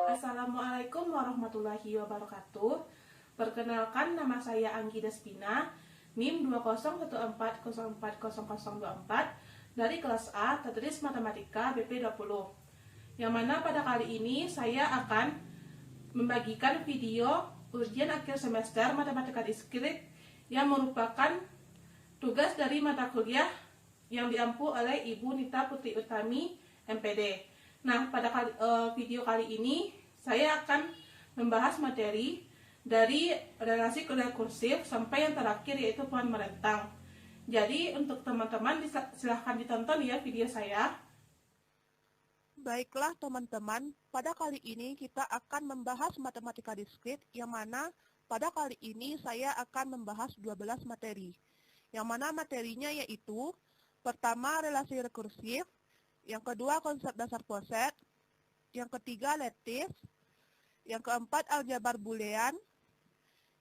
Assalamualaikum warahmatullahi wabarakatuh. Perkenalkan, nama saya Anggi Despina, NIM 201404004 dari kelas A Tadris Matematika BP20. Yang mana pada kali ini saya akan membagikan video ujian akhir semester Matematika Diskrit yang merupakan tugas dari mata kuliah yang diampu oleh Ibu Nita Putri Utami, MPD. Nah, pada video kali ini saya akan membahas materi dari relasi rekursif sampai yang terakhir yaitu pohon merentang. Jadi untuk teman-teman silahkan ditonton ya video saya. Baiklah teman-teman, pada kali ini kita akan membahas matematika diskrit yang mana pada kali ini saya akan membahas 12 materi. Yang mana materinya yaitu pertama relasi rekursif, yang kedua konsep dasar poset, yang ketiga lattice, yang keempat aljabar boolean,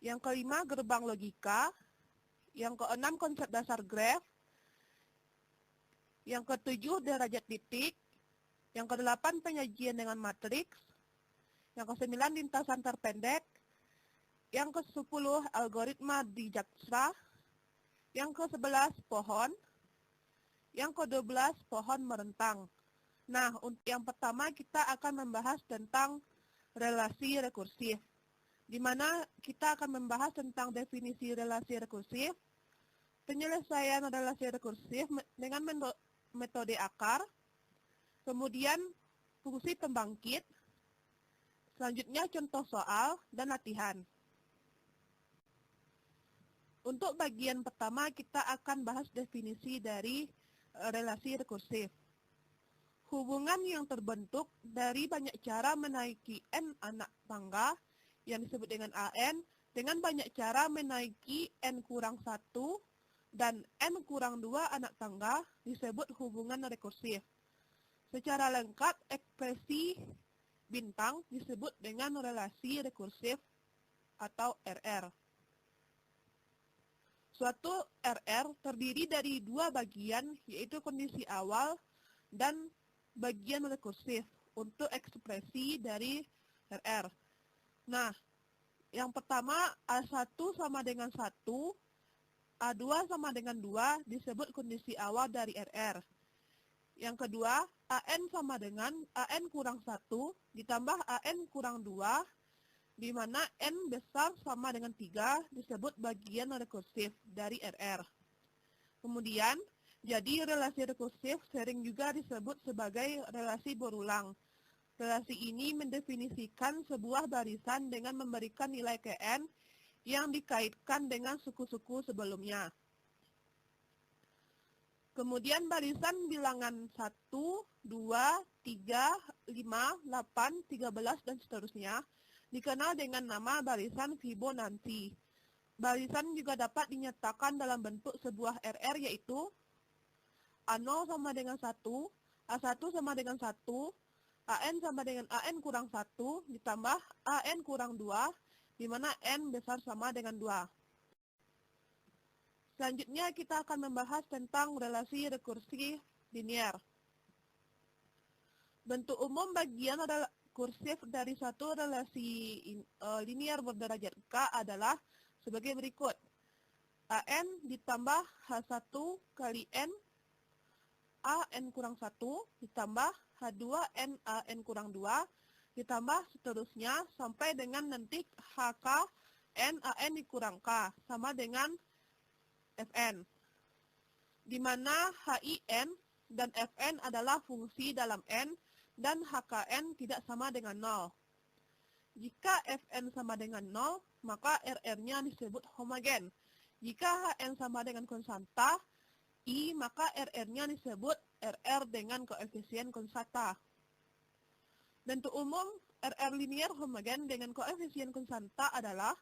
yang kelima gerbang logika, yang keenam konsep dasar graf, yang ketujuh derajat titik, yang kedelapan penyajian dengan matriks, yang kesembilan lintasan terpendek, yang kesepuluh algoritma Dijkstra, yang ke-11 pohon, yang ke-12 pohon merentang. Nah, untuk yang pertama kita akan membahas tentang relasi rekursif, di mana kita akan membahas tentang definisi relasi rekursif, penyelesaian relasi rekursif dengan metode akar, kemudian fungsi pembangkit, selanjutnya contoh soal dan latihan. Untuk bagian pertama kita akan bahas definisi dari relasi rekursif. Hubungan yang terbentuk dari banyak cara menaiki n anak tangga yang disebut dengan AN dengan banyak cara menaiki n kurang 1 dan n kurang 2 anak tangga disebut hubungan rekursif. Secara lengkap, ekspresi bintang disebut dengan relasi rekursif atau RR. Suatu RR terdiri dari dua bagian, yaitu kondisi awal dan bagian rekursif untuk ekspresi dari RR. Nah, yang pertama A1 sama dengan 1, A2 sama dengan 2 disebut kondisi awal dari RR. Yang kedua, AN sama dengan AN kurang 1 ditambah AN kurang 2, di mana N besar sama dengan 3 disebut bagian rekursif dari RR. Kemudian, jadi relasi rekursif sering juga disebut sebagai relasi berulang. Relasi ini mendefinisikan sebuah barisan dengan memberikan nilai Kn yang dikaitkan dengan suku-suku sebelumnya. Kemudian barisan bilangan 1, 2, 3, 5, 8, 13, dan seterusnya dikenal dengan nama barisan Fibonacci. Barisan juga dapat dinyatakan dalam bentuk sebuah RR yaitu A0 sama dengan 1, A1 sama dengan 1, AN sama dengan AN kurang 1, ditambah AN kurang 2, di mana N besar sama dengan 2. Selanjutnya kita akan membahas tentang relasi rekursi linier. Bentuk umum bagian rekursif dari suatu relasi linier berderajat K adalah sebagai berikut. AN ditambah H1 kali N AN kurang 1 ditambah H2 N AN kurang 2 ditambah seterusnya sampai dengan nanti HK N AN dikurang K sama dengan Fn, di mana HIN dan Fn adalah fungsi dalam N dan HKN tidak sama dengan 0. Jika Fn sama dengan 0, maka RR-nya disebut homogen. Jika Hn sama dengan konstanta I, maka RR-nya disebut RR dengan koefisien konstanta. Bentuk umum RR linier homogen dengan koefisien konstanta adalah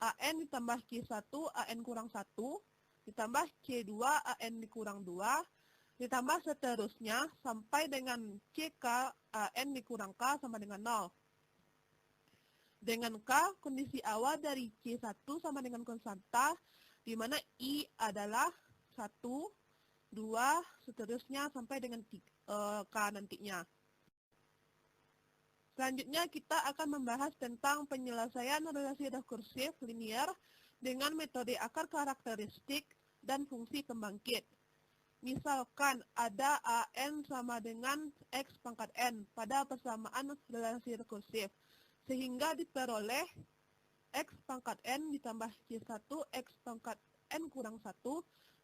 AN ditambah C1 AN kurang 1 ditambah C2 AN dikurang 2 ditambah seterusnya sampai dengan CK AN dikurang K sama dengan 0. Dengan K, kondisi awal dari C1 sama dengan konstanta, di mana I adalah 1, 2, seterusnya sampai dengan K nantinya. Selanjutnya kita akan membahas tentang penyelesaian relasi rekursif linear dengan metode akar karakteristik dan fungsi pembangkit. Misalkan ada AN sama dengan X pangkat N pada persamaan relasi rekursif, sehingga diperoleh X pangkat N ditambah C1 X pangkat N kurang 1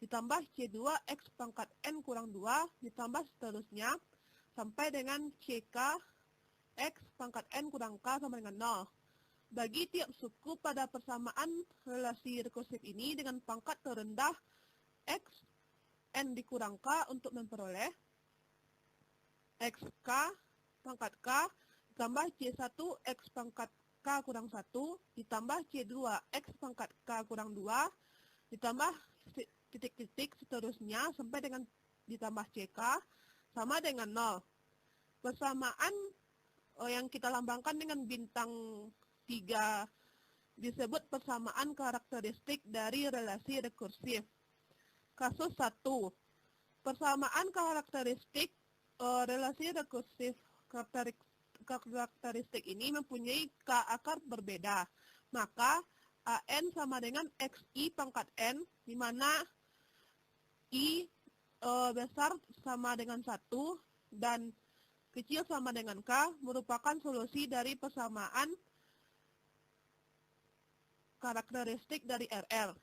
ditambah C2 X pangkat N kurang 2 ditambah seterusnya sampai dengan CK X pangkat N kurang K sama dengan 0. Bagi tiap suku pada persamaan relasi rekursif ini dengan pangkat terendah X N dikurang K untuk memperoleh XK pangkat K ditambah C1 X pangkat K kurang 1 ditambah C2 X pangkat K kurang 2 ditambah titik-titik seterusnya sampai dengan ditambah CK sama dengan 0. Persamaan yang kita lambangkan dengan bintang 3 disebut persamaan karakteristik dari relasi rekursif. Kasus 1. Persamaan karakteristik relasi rekursif karakteristik ini mempunyai K akar berbeda. Maka AN sama dengan XI pangkat N, di mana I besar sama dengan 1 dan kecil sama dengan K merupakan solusi dari persamaan karakteristik dari RR.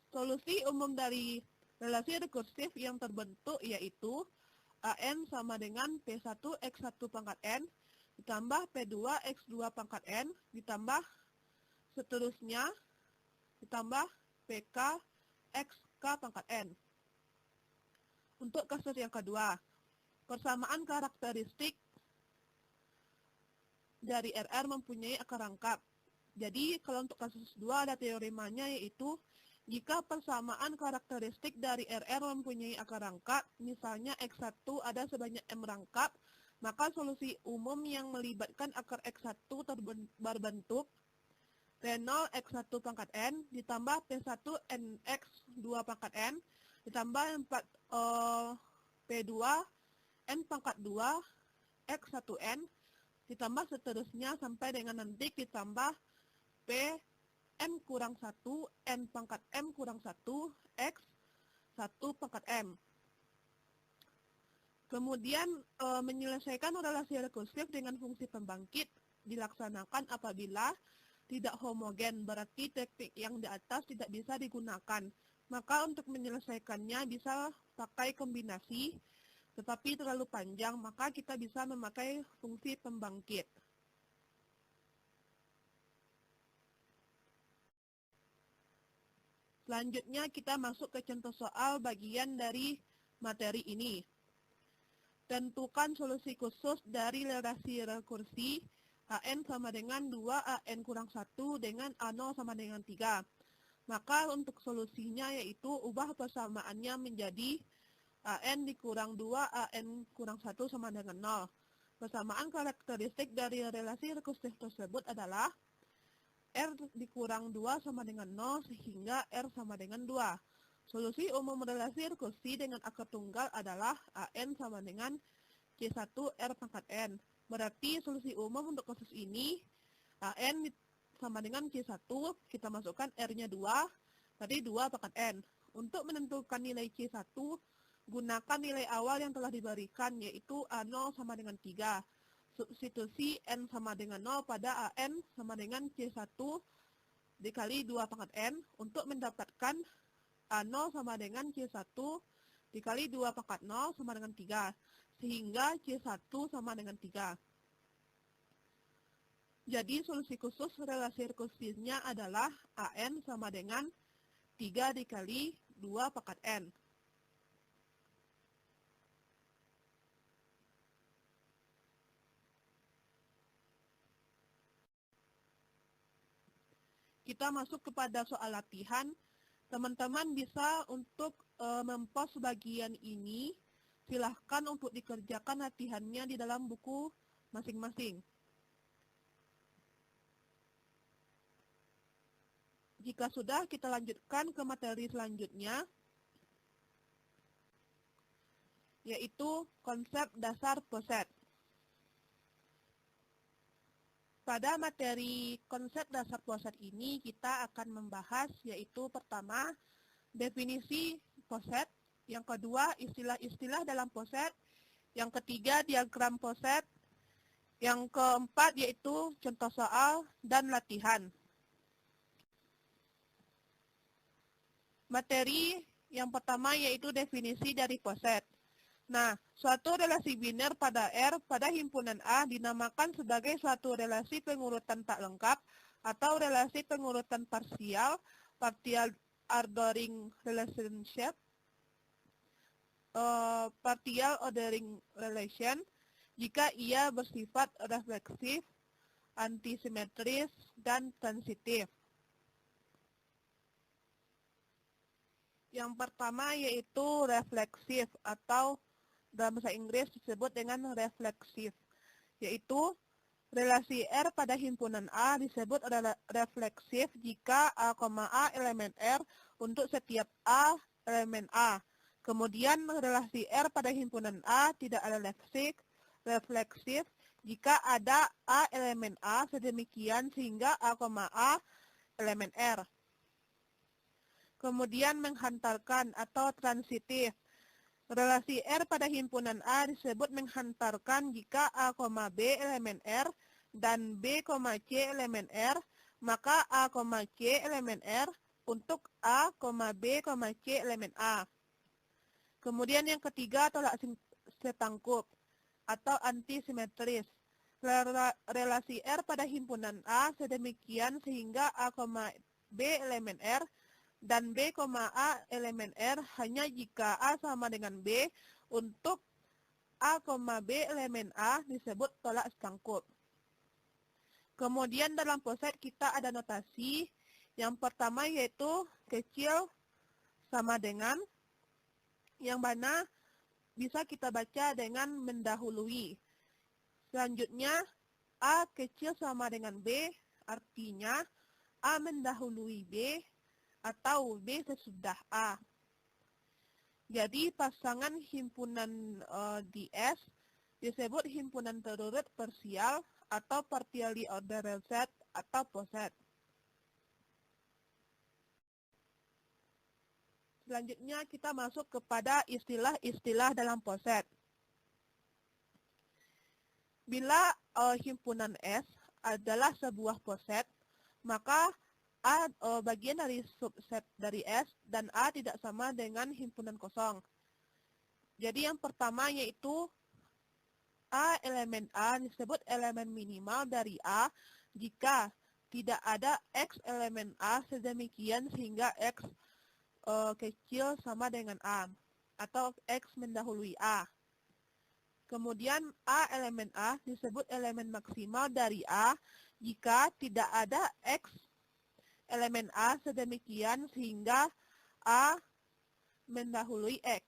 Solusi umum dari relasi rekursif yang terbentuk yaitu AN sama dengan P1 X1 pangkat N ditambah P2 X2 pangkat N ditambah seterusnya ditambah PK XK pangkat N. Untuk kasus yang kedua, persamaan karakteristik dari RR mempunyai akar rangkap. Jadi kalau untuk kasus 2 ada teoremanya yaitu jika persamaan karakteristik dari RR mempunyai akar rangkap, misalnya X1 ada sebanyak M rangkap, maka solusi umum yang melibatkan akar X1 berbentuk P0 X1 pangkat N ditambah P1 NX2 pangkat N ditambah P2 N pangkat 2 X1N ditambah seterusnya sampai dengan nanti ditambah P N kurang 1 N pangkat M kurang 1 X 1 pangkat M. Kemudian menyelesaikan relasi rekursif dengan fungsi pembangkit dilaksanakan apabila tidak homogen, berarti teknik yang di atas tidak bisa digunakan. Maka untuk menyelesaikannya bisa pakai kombinasi, tetapi terlalu panjang, maka kita bisa memakai fungsi pembangkit. Selanjutnya kita masuk ke contoh soal bagian dari materi ini. Tentukan solusi khusus dari relasi rekursi AN sama dengan 2 AN kurang 1 dengan A0 sama dengan 3. Maka untuk solusinya yaitu ubah persamaannya menjadi AN dikurang 2 AN kurang 1 sama dengan 0. Persamaan karakteristik dari relasi rekursif tersebut adalah R dikurang 2 sama dengan 0 sehingga R sama dengan 2. Solusi umum relasi rekursi dengan akar tunggal adalah AN sama dengan C1 R pangkat N. Berarti solusi umum untuk kasus ini AN sama dengan C1, kita masukkan R-nya 2, tadi 2 pangkat N. Untuk menentukan nilai C1, gunakan nilai awal yang telah diberikan, yaitu A0 sama dengan 3. Substitusi N sama dengan 0 pada AN sama dengan C1 dikali 2 pangkat N untuk mendapatkan A0 sama dengan C1 dikali 2 pangkat 0 sama dengan 3. Sehingga C1 sama dengan 3. Jadi solusi khusus relasi rekursifnya adalah AN sama dengan 3 dikali 2 pangkat N. Kita masuk kepada soal latihan. Teman-teman bisa untuk mempost bagian ini. Silahkan untuk dikerjakan latihannya di dalam buku masing-masing. Jika sudah, kita lanjutkan ke materi selanjutnya, yaitu konsep dasar poset. Pada materi konsep dasar poset ini kita akan membahas yaitu pertama definisi poset, yang kedua istilah-istilah dalam poset, yang ketiga diagram poset, yang keempat yaitu contoh soal dan latihan. Materi yang pertama yaitu definisi dari poset. Nah, suatu relasi biner pada R pada himpunan A dinamakan sebagai suatu relasi pengurutan tak lengkap atau relasi pengurutan parsial, partial ordering relationship, partial ordering relation, jika ia bersifat refleksif, antisimetris, dan transitif. Yang pertama yaitu refleksif atau dalam bahasa Inggris disebut dengan refleksif, yaitu relasi R pada himpunan A disebut refleksif jika A, A elemen R untuk setiap A elemen A. Kemudian relasi R pada himpunan A tidak refleksif jika ada A elemen A sedemikian sehingga A, A elemen R. Kemudian menghantarkan atau transitif. Relasi R pada himpunan A disebut menghantarkan jika A, B elemen R dan B, C elemen R, maka A, C elemen R untuk A, B, C elemen A. Kemudian yang ketiga tolak setangkup atau antisimetris. Relasi R pada himpunan A sedemikian sehingga A, B elemen R dan B, A elemen R hanya jika A sama dengan B untuk A, B elemen A disebut tolak setangkup. Kemudian dalam poset kita ada notasi. Yang pertama yaitu kecil sama dengan, yang mana bisa kita baca dengan mendahului. Selanjutnya A kecil sama dengan B, artinya A mendahului B atau B sesudah A. Jadi pasangan himpunan di S disebut himpunan terurut parsial atau partially ordered set atau poset. Selanjutnya kita masuk kepada istilah-istilah dalam poset. Bila himpunan S adalah sebuah poset, maka A bagian dari subset dari S dan A tidak sama dengan himpunan kosong. Jadi yang pertama yaitu A elemen A disebut elemen minimal dari A jika tidak ada X elemen A sedemikian sehingga X kecil sama dengan A atau X mendahului A. Kemudian A elemen A disebut elemen maksimal dari A jika tidak ada X elemen A sedemikian sehingga A mendahului X.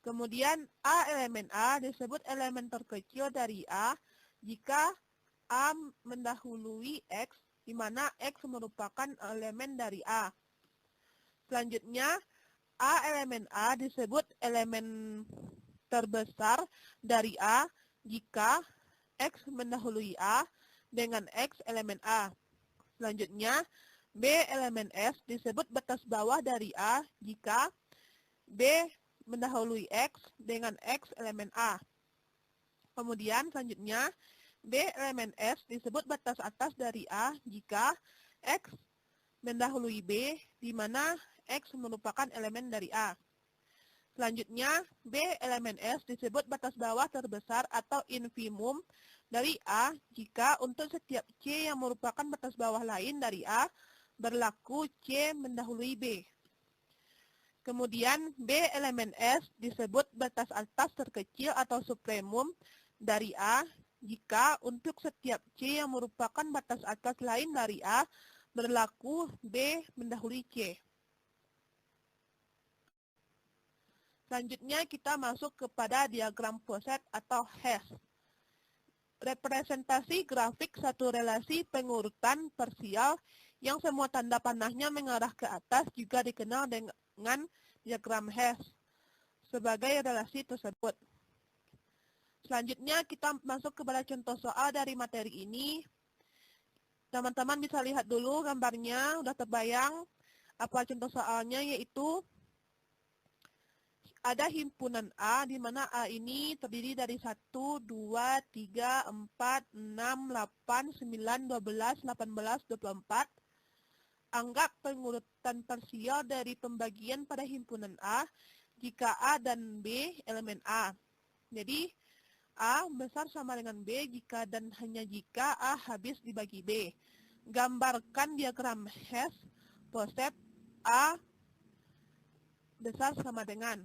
Kemudian A elemen A disebut elemen terkecil dari A jika A mendahului X, di mana X merupakan elemen dari A. Selanjutnya, A elemen A disebut elemen terbesar dari A jika X mendahului A dengan X elemen A. Selanjutnya, B elemen S disebut batas bawah dari A jika B mendahului X dengan X elemen A. Kemudian selanjutnya, B elemen S disebut batas atas dari A jika X mendahului B, di mana X merupakan elemen dari A. Selanjutnya, B elemen S disebut batas bawah terbesar atau infimum dari A jika untuk setiap C yang merupakan batas bawah lain dari A berlaku C mendahului B. Kemudian B elemen S disebut batas atas terkecil atau supremum dari A jika untuk setiap C yang merupakan batas atas lain dari A berlaku B mendahului C. Selanjutnya kita masuk kepada diagram poset atau hash. Representasi grafik satu relasi pengurutan parsial yang semua tanda panahnya mengarah ke atas juga dikenal dengan diagram hash sebagai relasi tersebut. Selanjutnya kita masuk kepada contoh soal dari materi ini. Teman-teman bisa lihat dulu gambarnya, udah terbayang apa contoh soalnya, yaitu ada himpunan A, di mana A ini terdiri dari 1, 2, 3, 4, 6, 8, 9, 12, 18, 24. Anggap pengurutan parsial dari pembagian pada himpunan A jika A dan B elemen A. Jadi, A besar sama dengan B jika dan hanya jika A habis dibagi B. Gambarkan diagram Hess, posep A besar sama dengan.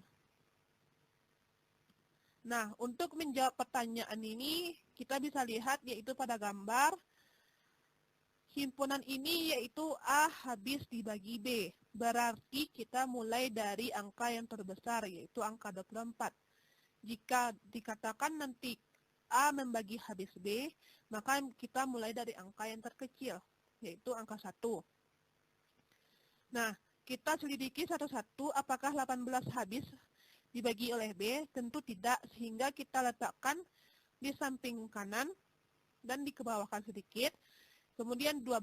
Nah, untuk menjawab pertanyaan ini, kita bisa lihat yaitu pada gambar himpunan ini yaitu A habis dibagi B. Berarti kita mulai dari angka yang terbesar yaitu angka 24. Jika dikatakan nanti A membagi habis B, maka kita mulai dari angka yang terkecil yaitu angka 1. Nah, kita selidiki satu-satu apakah 18 habis dibagi oleh B, tentu tidak, sehingga kita letakkan di samping kanan dan dikebawahkan sedikit. Kemudian 12.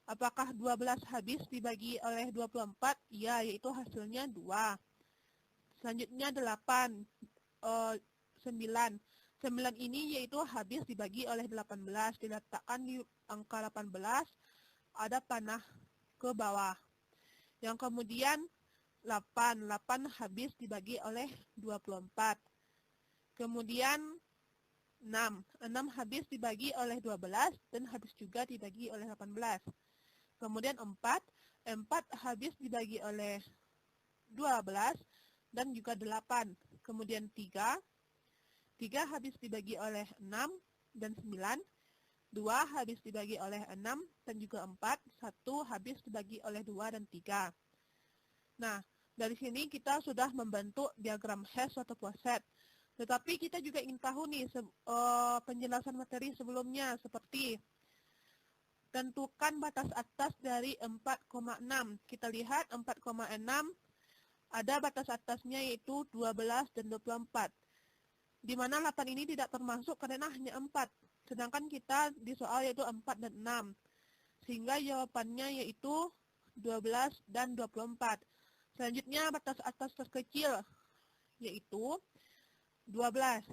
Apakah 12 habis dibagi oleh 24? Ya, yaitu hasilnya 2. Selanjutnya 8. 9. 9 ini yaitu habis dibagi oleh 18. Diletakkan di angka 18, ada panah ke bawah. Yang kemudian 8 habis dibagi oleh 24. Kemudian 6 habis dibagi oleh 12 dan habis juga dibagi oleh 18. Kemudian 4 habis dibagi oleh 12 dan juga 8. Kemudian 3 habis dibagi oleh 6 dan 9. 2 habis dibagi oleh 6 dan juga 4. 1 habis dibagi oleh 2 dan 3. Nah, dari sini kita sudah membentuk diagram Hess atau poset. Tetapi kita juga ingin tahu nih penjelasan materi sebelumnya, seperti tentukan batas atas dari 4,6. Kita lihat 4,6 ada batas atasnya yaitu 12 dan 24. Di mana 8 ini tidak termasuk karena hanya 4. Sedangkan kita di soal yaitu 4 dan 6. Sehingga jawabannya yaitu 12 dan 24. Selanjutnya batas atas terkecil yaitu 12.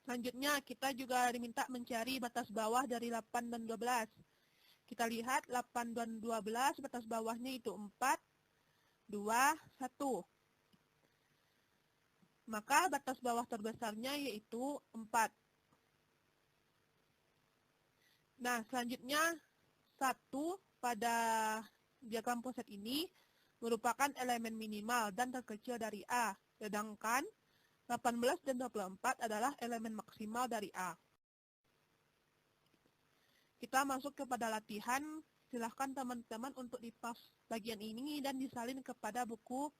Selanjutnya kita juga diminta mencari batas bawah dari 8 dan 12. Kita lihat 8 dan 12 batas bawahnya itu 4, 2, 1. Maka batas bawah terbesarnya yaitu 4. Nah, selanjutnya 1 pada diagram poset ini merupakan elemen minimal dan terkecil dari A, sedangkan 18 dan 24 adalah elemen maksimal dari A. Kita masuk kepada latihan. Silahkan teman-teman untuk di-pause bagian ini dan disalin kepada buku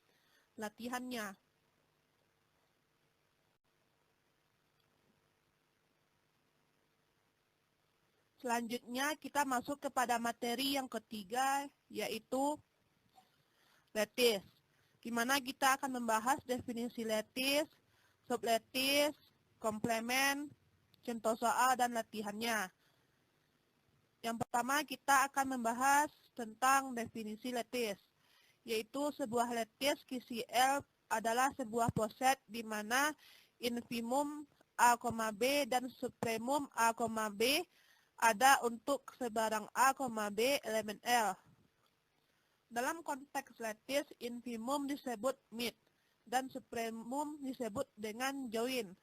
latihannya. Selanjutnya kita masuk kepada materi yang ketiga, yaitu lattice, di mana kita akan membahas definisi lattice, sublattice, komplement, contoh soal, dan latihannya. Yang pertama kita akan membahas tentang definisi lattice, yaitu sebuah lattice QCL adalah sebuah poset di mana infimum A, B dan supremum A, B ada untuk sebarang A, B elemen L. Dalam konteks lattice, infimum disebut mid dan supremum disebut dengan join.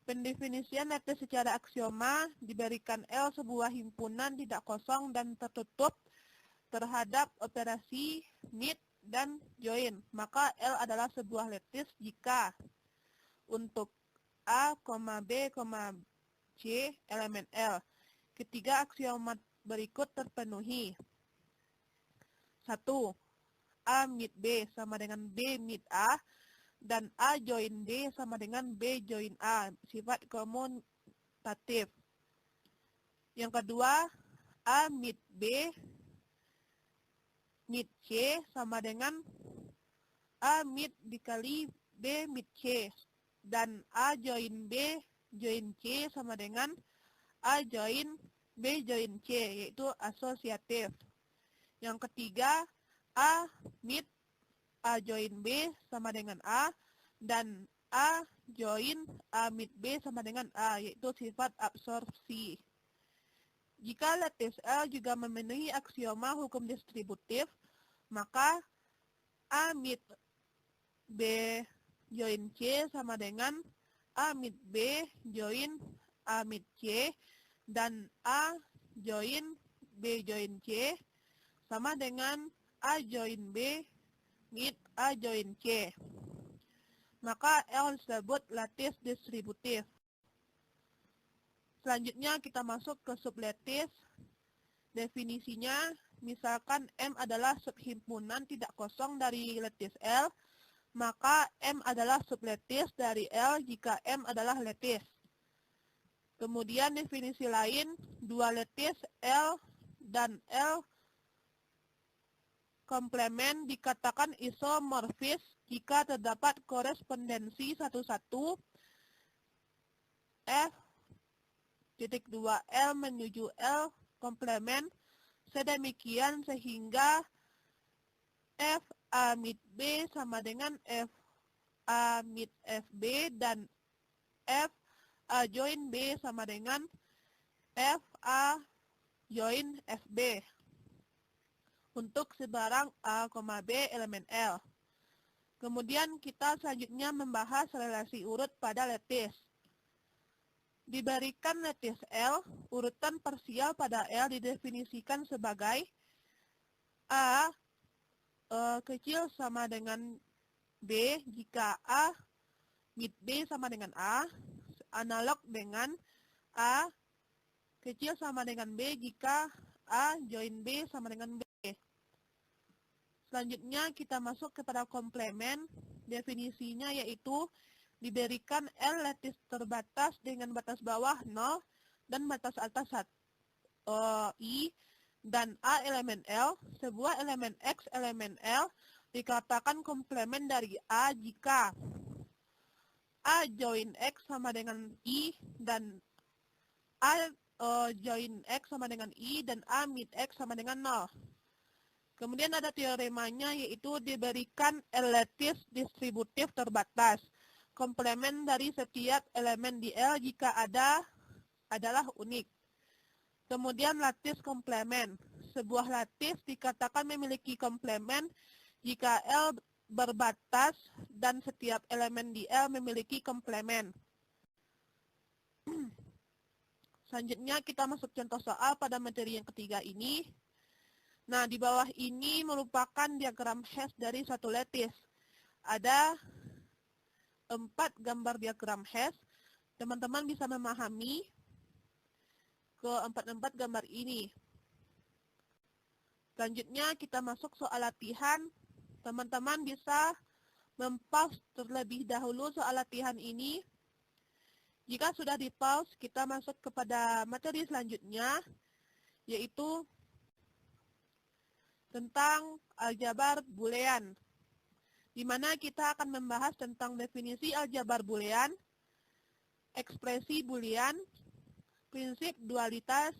Pendefinisian lattice secara aksioma diberikan L sebuah himpunan tidak kosong dan tertutup terhadap operasi mid dan join. Maka L adalah sebuah lattice jika untuk A, B, C elemen L. Ketiga aksioma berikut terpenuhi. 1. A mid B sama dengan B mid A, dan A join B sama dengan B join A, sifat komutatif. Yang kedua, A mid B mid C sama dengan A mid dikali B mid C, dan A join B join C sama dengan A join B join C, yaitu asosiatif. Yang ketiga, A meet A join B sama dengan A, dan A join A meet B sama dengan A, yaitu sifat absorpsi. Jika lattice L juga memenuhi aksioma hukum distributif, maka A meet B join C sama dengan A meet B join A meet C, dan A join B join C sama dengan A join B meet A join C. Maka L disebut lattice distributif. Selanjutnya kita masuk ke sublattice. Definisinya, misalkan M adalah subhimpunan tidak kosong dari lattice L, maka M adalah sublattice dari L jika M adalah lattice. Kemudian definisi lain, dua lattice L dan L komplemen dikatakan isomorfis jika terdapat korespondensi satu-satu F.2L menuju L komplemen sedemikian sehingga F A meet B sama dengan F A meet FB dan F A join B sama dengan F A join FB untuk sebarang A, B elemen L. Kemudian kita selanjutnya membahas relasi urut pada lattice. Diberikan lattice L, urutan parsial pada L didefinisikan sebagai A kecil sama dengan B jika A meet B sama dengan A, analog dengan A kecil sama dengan B jika A join B sama dengan B. Selanjutnya kita masuk kepada komplemen. Definisinya yaitu diberikan L lattice terbatas dengan batas bawah 0 dan batas atas I dan A elemen L, sebuah elemen X elemen L dikatakan komplemen dari A jika A join X sama dengan I dan A join X sama dengan I dan A meet X sama dengan 0. Kemudian ada teoremanya yaitu diberikan L lattice distributif terbatas. Komplemen dari setiap elemen di L jika ada adalah unik. Kemudian lattice komplemen. Sebuah lattice dikatakan memiliki komplemen jika L berbatas dan setiap elemen di L memiliki komplemen. Selanjutnya kita masuk contoh soal pada materi yang ketiga ini. Nah, di bawah ini merupakan diagram hash dari satu lattice. Ada 4 gambar diagram hash. Teman-teman bisa memahami keempat gambar ini. Selanjutnya kita masuk soal latihan. Teman-teman bisa mempause terlebih dahulu soal latihan ini. Jika sudah di-pause, kita masuk kepada materi selanjutnya, yaitu tentang aljabar boolean, di mana kita akan membahas tentang definisi aljabar boolean, ekspresi boolean, prinsip dualitas,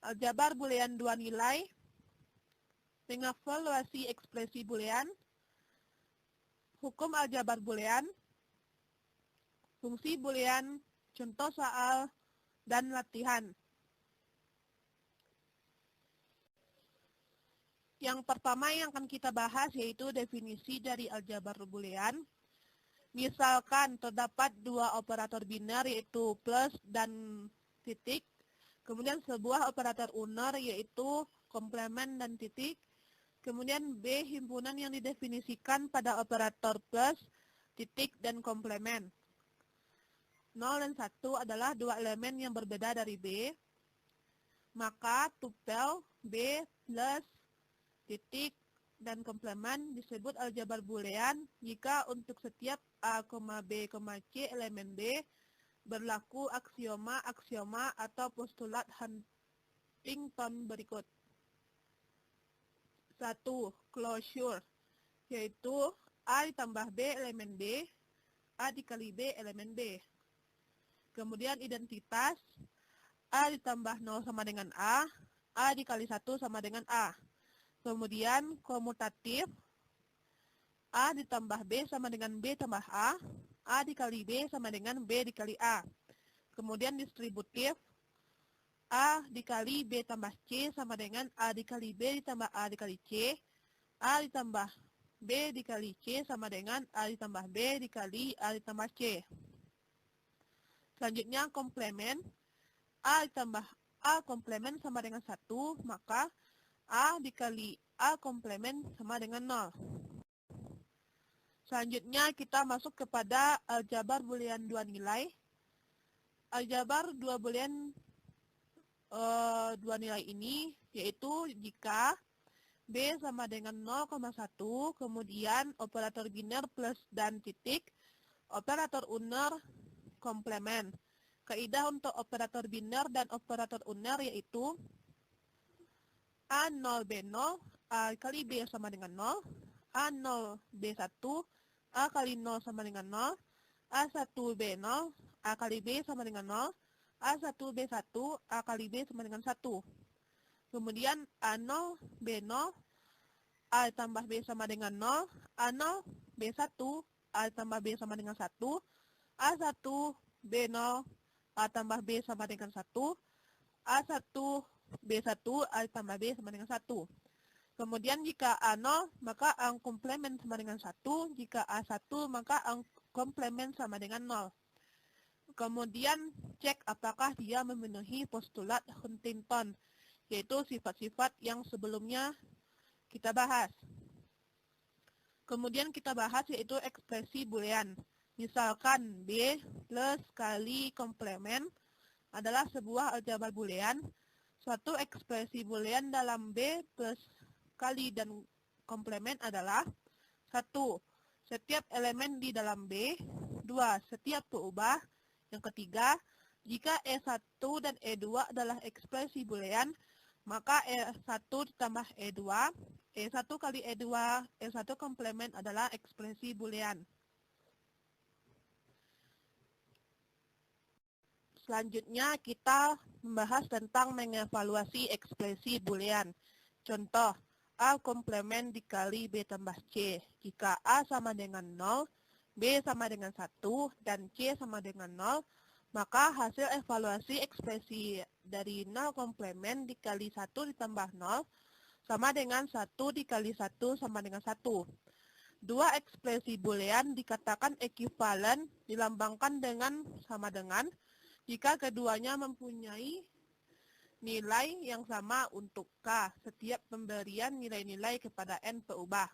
aljabar boolean dua nilai, mengevaluasi ekspresi boolean, hukum aljabar boolean, fungsi boolean, contoh soal, dan latihan. Yang pertama yang akan kita bahas yaitu definisi dari aljabar boolean. Misalkan terdapat dua operator biner yaitu plus dan titik. Kemudian sebuah operator unor yaitu komplemen dan titik. Kemudian B himpunan yang didefinisikan pada operator plus, titik, dan komplemen. 0 dan 1 adalah dua elemen yang berbeda dari B. Maka tupel B plus titik dan komplemen disebut aljabar boolean jika untuk setiap A, B, C elemen B berlaku aksioma atau postulat Huntington berikut. 1. Closure, yaitu A ditambah B elemen B A dikali B elemen B. Kemudian identitas, A ditambah 0 sama dengan A dikali 1 sama dengan A. Kemudian komutatif, A ditambah B sama dengan B tambah A dikali B sama dengan B dikali A. Kemudian distributif, A dikali B tambah C sama dengan A dikali B ditambah A dikali C. A ditambah B dikali C sama dengan A ditambah B dikali A ditambah C. Selanjutnya komplemen, A ditambah A komplemen sama dengan 1, maka A dikali A komplemen sama dengan 0. Selanjutnya kita masuk kepada aljabar boolean dua nilai. Aljabar dua boolean dua nilai ini yaitu jika B sama dengan 0,1, kemudian operator biner plus dan titik, operator uner komplemen. Kaidah untuk operator biner dan operator uner yaitu A0 B0, A kali B sama dengan 0, A0 B1, A kali 0 sama dengan 0, A1 B0, A kali B sama dengan 0, A1 B1, A kali B sama dengan 1. Kemudian A0 B0, A tambah B sama dengan 0, A0 B1, A tambah B sama dengan 1, A1 B0, A tambah B sama dengan 1, A1 B1, A tambah B sama dengan 1. Kemudian jika A0, maka A komplemen sama dengan 1. Jika A1, maka A komplemen sama dengan 0. Kemudian cek apakah dia memenuhi postulat Huntington, yaitu sifat-sifat yang sebelumnya kita bahas. Kemudian kita bahas yaitu ekspresi boolean. Misalkan B plus kali komplemen adalah sebuah aljabar boolean. Suatu ekspresi boolean dalam B plus kali dan komplemen adalah 1. Setiap elemen di dalam B. 2. Setiap peubah. Yang ketiga, jika E1 dan E2 adalah ekspresi boolean, maka E1 ditambah E2, E1 kali E2, E1 komplemen adalah ekspresi boolean. Selanjutnya kita membahas tentang mengevaluasi ekspresi boolean. Contoh, A komplemen dikali B tambah C. Jika A sama dengan 0, B sama dengan 1, dan C sama dengan 0, maka hasil evaluasi ekspresi dari 0 komplemen dikali 1 ditambah 0 sama dengan 1 dikali 1 sama dengan 1. Dua ekspresi boolean dikatakan ekuivalen dilambangkan dengan sama dengan jika keduanya mempunyai nilai yang sama untuk K setiap pemberian nilai-nilai kepada N peubah.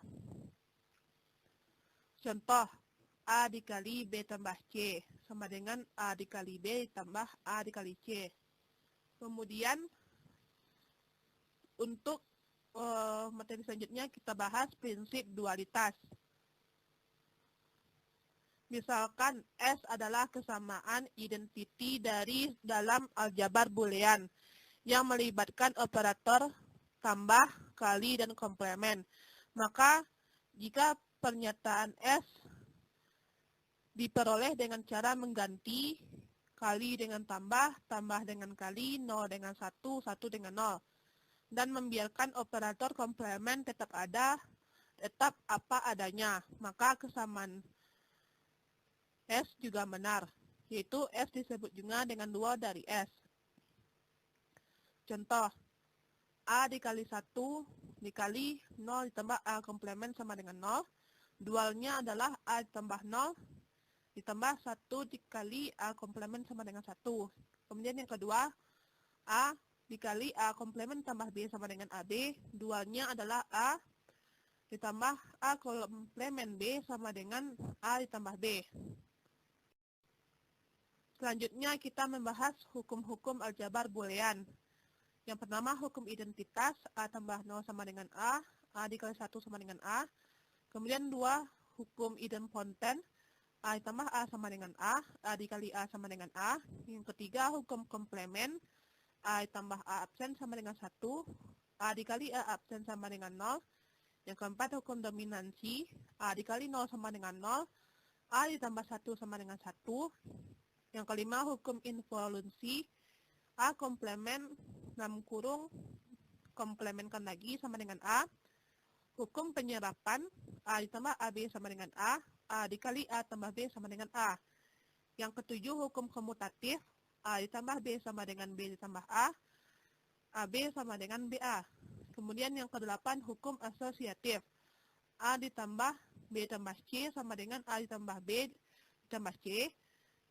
Contoh, A dikali B tambah C sama dengan A dikali B tambah A dikali C. Kemudian untuk materi selanjutnya kita bahas prinsip dualitas. Misalkan S adalah kesamaan identiti dari dalam aljabar boolean yang melibatkan operator tambah, kali, dan komplemen. Maka jika pernyataan S diperoleh dengan cara mengganti kali dengan tambah, tambah dengan kali, 0 dengan 1, 1 dengan 0, dan membiarkan operator komplemen tetap ada, tetap apa adanya, maka kesamaan S juga benar, yaitu S disebut juga dengan dual dari S. Contoh, A dikali 1 dikali 0 ditambah A komplemen sama dengan 0. Dualnya adalah A ditambah 0 ditambah 1 dikali A komplemen sama dengan 1. Kemudian yang kedua, A dikali A komplemen tambah B sama dengan AB. Dualnya adalah A ditambah A komplemen B sama dengan A ditambah B. Selanjutnya kita membahas hukum-hukum aljabar boolean. Yang pertama, hukum identitas, A tambah 0 sama dengan A dikali 1 sama dengan A. Kemudian 2, hukum idempoten, A ditambah A sama dengan A dikali A sama dengan A. Yang ketiga, hukum komplemen, A ditambah A absen sama dengan 1, A dikali A absen sama dengan 0. Yang keempat, hukum dominansi, A dikali 0 sama dengan 0, A ditambah 1 sama dengan 1. Yang kelima, hukum involusi. A komplemen 6 kurung komplemenkan lagi sama dengan A. Hukum penyerapan, A ditambah AB sama dengan A dikali A tambah B sama dengan A. Yang ketujuh, hukum komutatif, A ditambah B sama dengan B ditambah A, AB sama dengan BA. Kemudian yang kedelapan, hukum asosiatif, A ditambah B tambah C sama dengan A ditambah B ditambah C.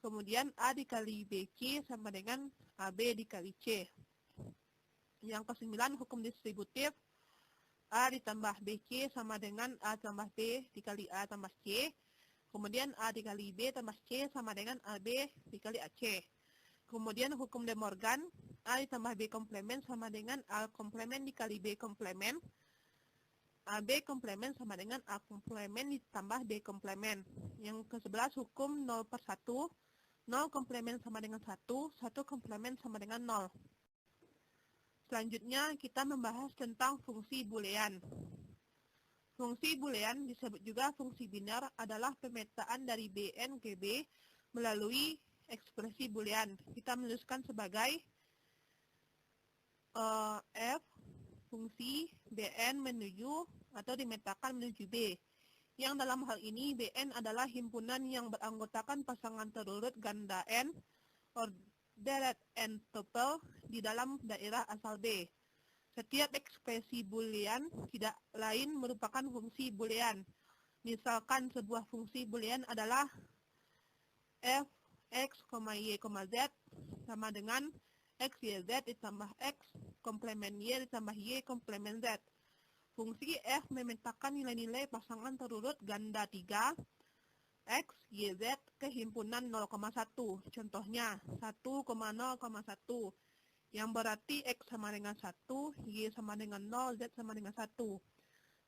Kemudian A dikali BC sama dengan AB dikali C. Yang kesembilan, hukum distributif, A ditambah BC sama dengan A tambah B dikali A tambah C. Kemudian A dikali B tambah C sama dengan AB dikali AC. Kemudian hukum De Morgan, A ditambah B komplemen sama dengan A komplemen dikali B komplemen. AB komplemen sama dengan A komplemen ditambah B komplemen. Yang ke-11, hukum 0/1. 0 komplemen sama dengan 1, 1 komplemen sama dengan 0. Selanjutnya kita membahas tentang fungsi boolean. Fungsi boolean disebut juga fungsi biner adalah pemetaan dari Bn ke B melalui ekspresi boolean. Kita menuliskan sebagai F fungsi Bn menuju atau dimetakan menuju B. Yang dalam hal ini Bn adalah himpunan yang beranggotakan pasangan terurut ganda n ordered n tuple di dalam daerah asal B. Setiap ekspresi boolean tidak lain merupakan fungsi boolean. Misalkan sebuah fungsi boolean adalah f x, y, z sama dengan x, y, z ditambah x komplemen y ditambah y komplemen z. Fungsi f memetakan nilai-nilai pasangan terurut ganda 3 x, y, z ke himpunan 0,1. Contohnya 1,0,1 yang berarti x sama dengan 1, y sama dengan 0, z sama dengan 1.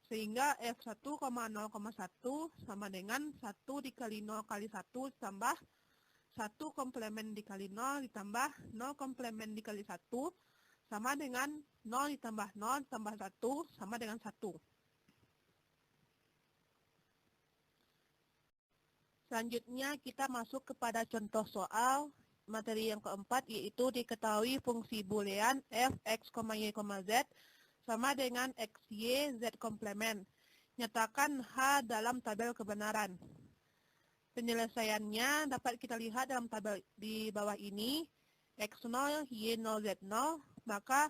Sehingga f1,0,1 sama dengan 1 dikali 0 kali 1 tambah 1 komplemen dikali 0 ditambah 0 komplemen dikali 1 sama dengan 0 ditambah 0 tambah 1 sama dengan 1. Selanjutnya kita masuk kepada contoh soal materi yang keempat, yaitu diketahui fungsi boolean f, x, y, z sama dengan x, y, z komplemen. Nyatakan H dalam tabel kebenaran. Penyelesaiannya dapat kita lihat dalam tabel di bawah ini. X0, Y0, Z0, maka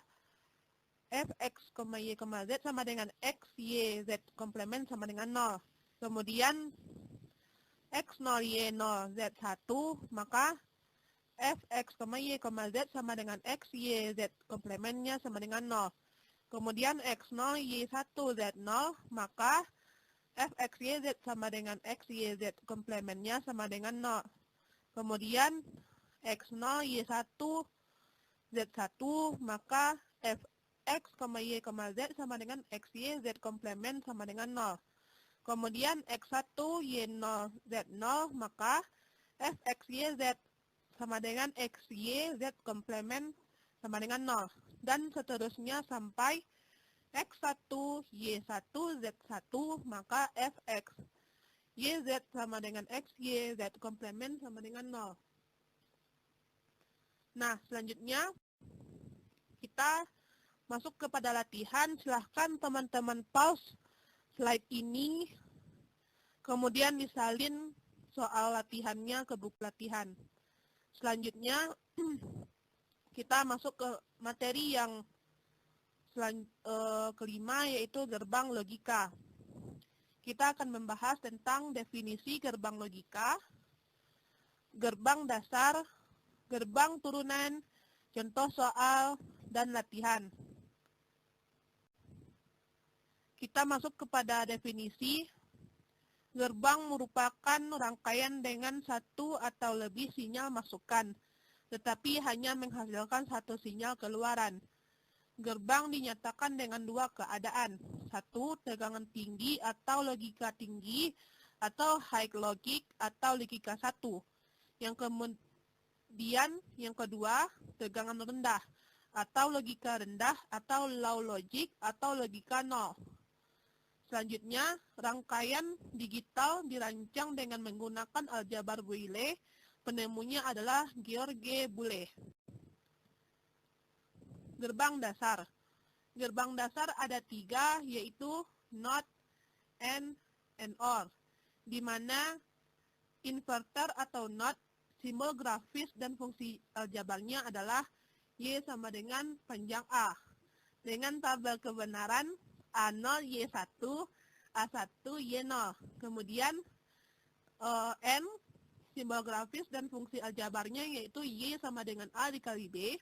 f, x, y, z sama dengan x, y, z komplemen sama dengan 0. Kemudian x0, y0, z1, maka f, x, y, z sama dengan x, y, z komplemennya sama dengan 0. Kemudian x0, y1, z0, maka f, x, y, z sama dengan x, y, z komplemennya sama dengan 0. Kemudian x0, y1, z1, maka f, x, y, z sama dengan x, y, z komplemen sama dengan 0. Kemudian x1, y0, z0, maka f, x, y, z sama dengan x, y, z komplemen sama dengan 0. Dan seterusnya sampai x1, y1, z1, maka f, x, y, z sama dengan x, y, z komplemen sama dengan 0. Nah, selanjutnya kita masuk kepada latihan. Silahkan teman-teman pause slide ini, kemudian disalin soal latihannya ke buku latihan. Selanjutnya kita masuk ke materi yang kelima, yaitu gerbang logika. Kita akan membahas tentang definisi gerbang logika, gerbang dasar, gerbang turunan, contoh soal, dan latihan. Kita masuk kepada definisi. Gerbang merupakan rangkaian dengan satu atau lebih sinyal masukan, tetapi hanya menghasilkan satu sinyal keluaran. Gerbang dinyatakan dengan dua keadaan. Satu, tegangan tinggi atau logika tinggi, atau high logic atau logika 1. Kemudian yang kedua, tegangan rendah atau logika rendah, atau low logic atau logika 0. Selanjutnya, rangkaian digital dirancang dengan menggunakan aljabar Boole. Penemunya adalah George Boole. Gerbang dasar. Gerbang dasar ada 3, yaitu NOT, AND, and OR, di mana inverter atau NOT, simbol grafis dan fungsi aljabarnya adalah Y sama dengan panjang A. Dengan tabel kebenaran A0, Y1, A1, Y0. Kemudian N, simbol grafis dan fungsi aljabarnya yaitu Y sama dengan A dikali B,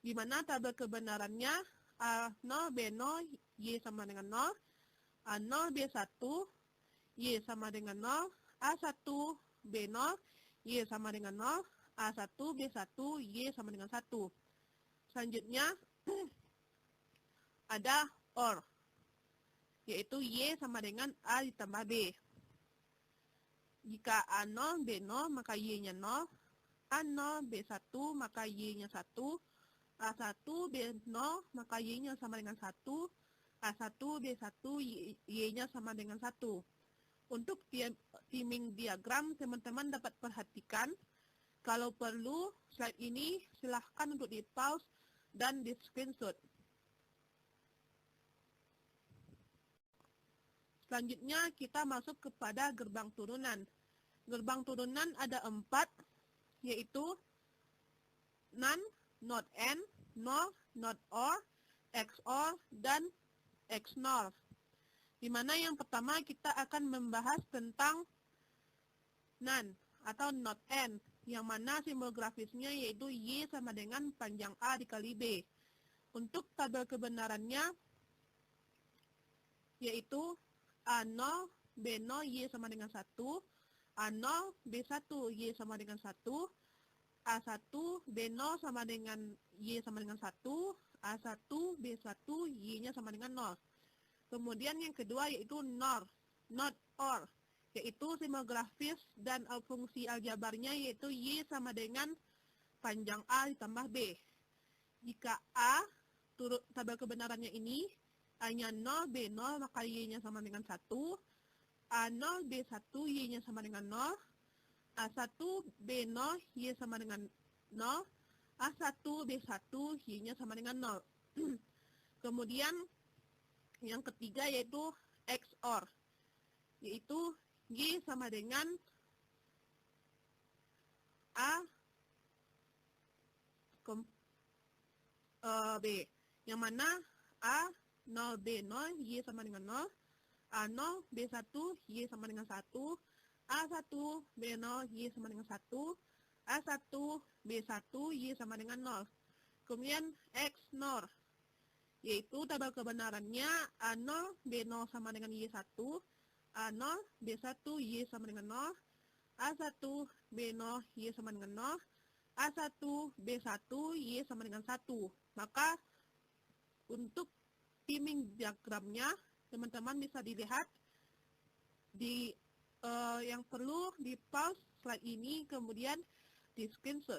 di mana tabel kebenarannya A0, B0, Y sama dengan 0, A0, B1, Y sama dengan 0, A1, B0, Y sama dengan 0, A1, B1, Y sama dengan 1. Selanjutnya, ada OR, yaitu Y sama dengan A ditambah B. Jika A0, B0, maka Y-nya 0, A0, B1, maka Y-nya 1, A1, B0, maka Y-nya sama dengan 1, A1, B1, Y-nya sama dengan 1. Untuk timing diagram, teman-teman dapat perhatikan. Kalau perlu, slide ini silahkan untuk di-pause dan di-screenshot. Selanjutnya, kita masuk kepada gerbang turunan. Gerbang turunan ada 4, yaitu NaN, NOT AND, NOR, NOT OR, XOR, dan XNOR. Di mana yang pertama kita akan membahas tentang NaN atau NOT AND, yang mana simbol grafisnya yaitu Y sama dengan panjang A dikali B. Untuk tabel kebenarannya yaitu A0, B0, Y sama dengan 1, A0, B1, Y sama dengan 1, A1, B0 sama dengan Y sama dengan 1, A1, B1, Y-nya sama dengan 0. Kemudian yang kedua yaitu NOR, NOT OR, yaitu simbol grafis dan fungsi aljabarnya yaitu Y sama dengan panjang A ditambah B. Jika A, tabel kebenarannya ini, A-nya 0, B0, maka Y-nya sama dengan 1, A0, B1, Y-nya sama dengan 0, A1, B0, Y sama dengan 0, A1, B1, Y-nya sama dengan 0. Kemudian yang ketiga yaitu XOR, yaitu Y sama dengan A B, yang mana A 0, B 0, Y sama dengan 0, A0, B1, Y sama dengan 1, A1, B0, Y sama dengan 1, A1, B1, Y sama dengan 0. Kemudian XNOR, yaitu tabel kebenarannya A0, B0 sama dengan Y1, A0, B1, Y sama dengan 0, A1, B0, Y sama dengan 0, A1, B1, Y sama dengan 1. Maka untuk timing diagramnya, teman-teman bisa dilihat di yang perlu di pause slide ini, kemudian di screenshot.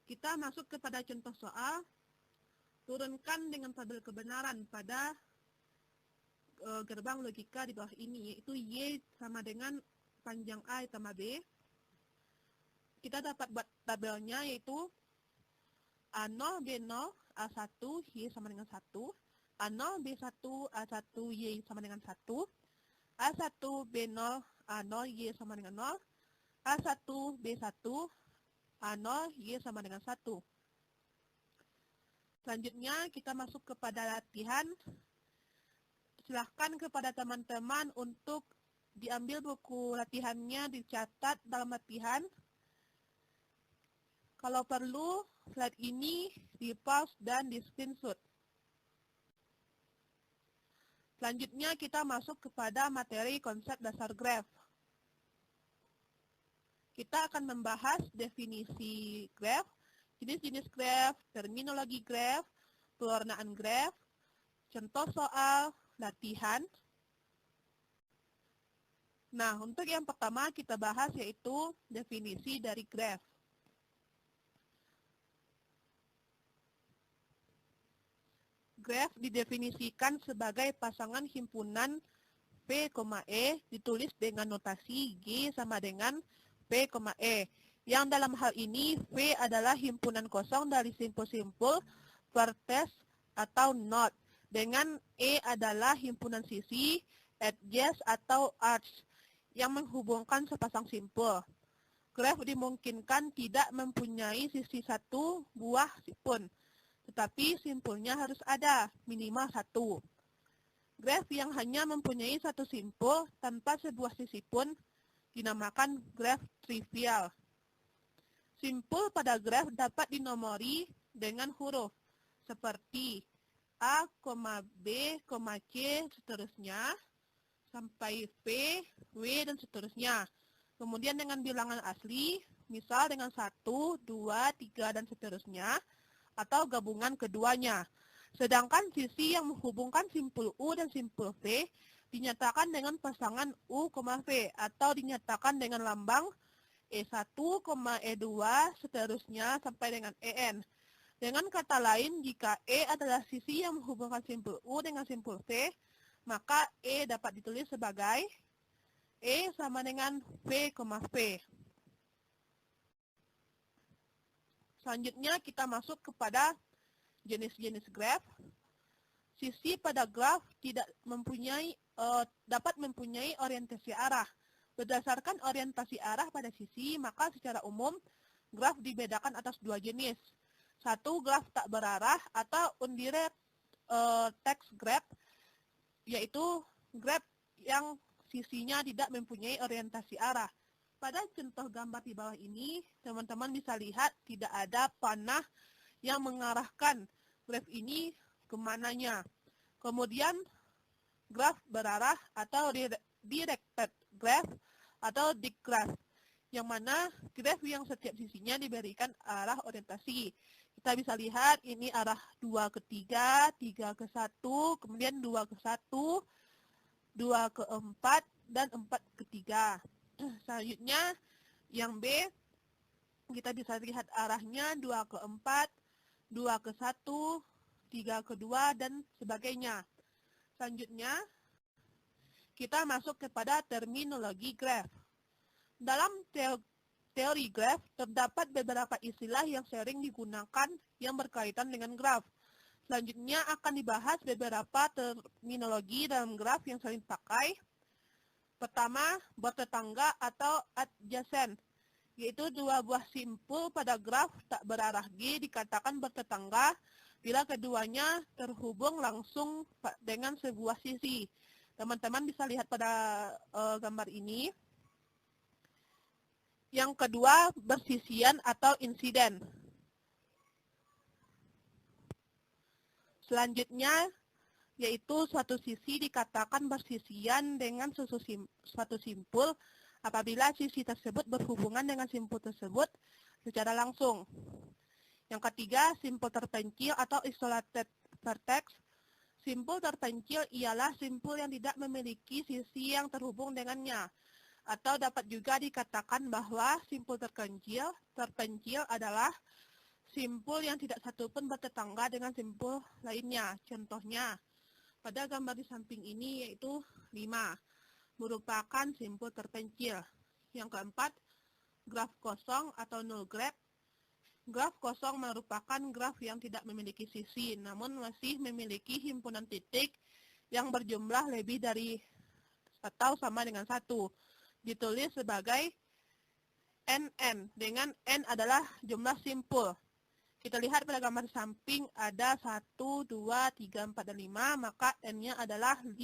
Kita masuk kepada contoh soal. Turunkan dengan tabel kebenaran pada gerbang logika di bawah ini, yaitu Y sama dengan panjang A ditambah B. Kita dapat buat tabelnya yaitu A0, B0, A1, Y sama dengan 1, A0, B1, A1, Y sama dengan 1, A1, B0, A0, Y sama dengan 0, A1, B1, A0, Y sama dengan 1. Selanjutnya kita masuk kepada latihan. Silahkan kepada teman-teman untuk diambil buku latihannya, dicatat dalam latihan. Kalau perlu, slide ini di-pause dan di-screenshot. Selanjutnya kita masuk kepada materi konsep dasar graf. Kita akan membahas definisi graf, jenis-jenis graf, terminologi graf, pewarnaan graf, contoh soal, latihan. Nah, untuk yang pertama kita bahas yaitu definisi dari graf. Graf didefinisikan sebagai pasangan himpunan P, E ditulis dengan notasi G sama dengan P, E. Yang dalam hal ini V adalah himpunan kosong dari simpul-simpul, vertex atau node, dengan E adalah himpunan sisi, edges atau arcs yang menghubungkan sepasang simpul. Graf dimungkinkan tidak mempunyai sisi satu buah pun, tetapi simpulnya harus ada, minimal satu. Graf yang hanya mempunyai satu simpul tanpa sebuah sisi pun dinamakan graf trivial. Simpul pada graf dapat dinomori dengan huruf seperti A, B, C, seterusnya, sampai V, W, dan seterusnya. Kemudian dengan bilangan asli, misal dengan 1, 2, 3, dan seterusnya, atau gabungan keduanya. Sedangkan sisi yang menghubungkan simpul U dan simpul V dinyatakan dengan pasangan U, V, atau dinyatakan dengan lambang E1, E2, seterusnya sampai dengan EN. Dengan kata lain, jika E adalah sisi yang menghubungkan simpul U dengan simpul V, maka E dapat ditulis sebagai E sama dengan V, V. Selanjutnya kita masuk kepada jenis-jenis graf. Sisi pada graf tidak dapat mempunyai orientasi arah. Berdasarkan orientasi arah pada sisi, maka secara umum graf dibedakan atas dua jenis. Satu, graf tak berarah atau indirect text graph, yaitu graf yang sisinya tidak mempunyai orientasi arah. Pada contoh gambar di bawah ini, teman-teman bisa lihat tidak ada panah yang mengarahkan graf ini kemananya. Kemudian graf berarah atau directed graph atau digraph, yang mana graf yang setiap sisinya diberikan arah orientasi. Kita bisa lihat ini arah 2 ke 3, 3 ke 1, kemudian 2 ke 1, 2 ke 4, dan 4 ke 3. Selanjutnya yang B, kita bisa lihat arahnya 2 ke 4, 2 ke 1, 3 ke 2, dan sebagainya. Selanjutnya, kita masuk kepada terminologi graf. Dalam teori graf, terdapat beberapa istilah yang sering digunakan yang berkaitan dengan graf. Selanjutnya akan dibahas beberapa terminologi dalam graf yang sering dipakai. Pertama, bertetangga atau adjacent, yaitu dua buah simpul pada graf tak berarah G dikatakan bertetangga bila keduanya terhubung langsung dengan sebuah sisi. Teman-teman bisa lihat pada gambar ini. Yang kedua, bersisian atau insiden. Selanjutnya, yaitu suatu sisi dikatakan bersisian dengan suatu simpul apabila sisi tersebut berhubungan dengan simpul tersebut secara langsung. Yang ketiga, simpul terpencil atau isolated vertex. Simpul terpencil ialah simpul yang tidak memiliki sisi yang terhubung dengannya. Atau dapat juga dikatakan bahwa simpul terpencil adalah simpul yang tidak satupun bertetangga dengan simpul lainnya. Contohnya, pada gambar di samping ini yaitu 5, merupakan simpul terpencil. Yang keempat, graf kosong atau null graph. Graf kosong merupakan graf yang tidak memiliki sisi, namun masih memiliki himpunan titik yang berjumlah lebih dari atau sama dengan 1. Ditulis sebagai NN, dengan N adalah jumlah simpul. Kita lihat pada gambar samping ada 1, 2, 3, 4, dan 5, maka N-nya adalah 5.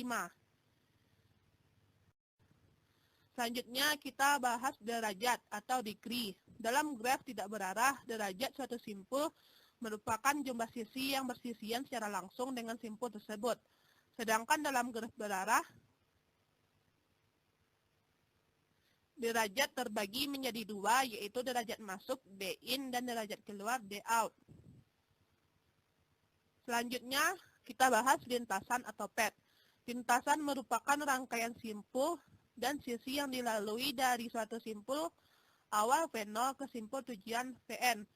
Selanjutnya kita bahas derajat atau degree. Dalam graf tidak berarah, derajat suatu simpul merupakan jumlah sisi yang bersisian secara langsung dengan simpul tersebut. Sedangkan dalam graf berarah, derajat terbagi menjadi 2, yaitu derajat masuk D in dan derajat keluar D out. Selanjutnya kita bahas lintasan atau pad. Lintasan merupakan rangkaian simpul dan sisi yang dilalui dari suatu simpul awal V0 ke simpul tujuan Vn.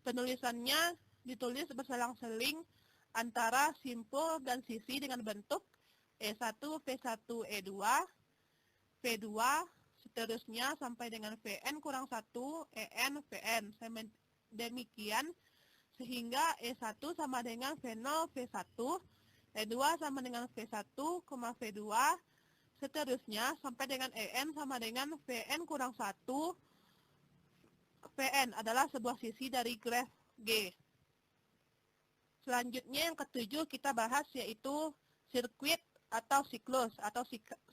Penulisannya ditulis berselang-seling antara simpul dan sisi dengan bentuk E1, V1, E2, V2, seterusnya sampai dengan Vn kurang 1, En, Vn. Demikian sehingga E1 sama dengan V0, V1, E2 sama dengan V1, V2, seterusnya sampai dengan En sama dengan Vn kurang 1, Vn adalah sebuah sisi dari graf G. Selanjutnya yang ketujuh kita bahas yaitu sirkuit atau siklus atau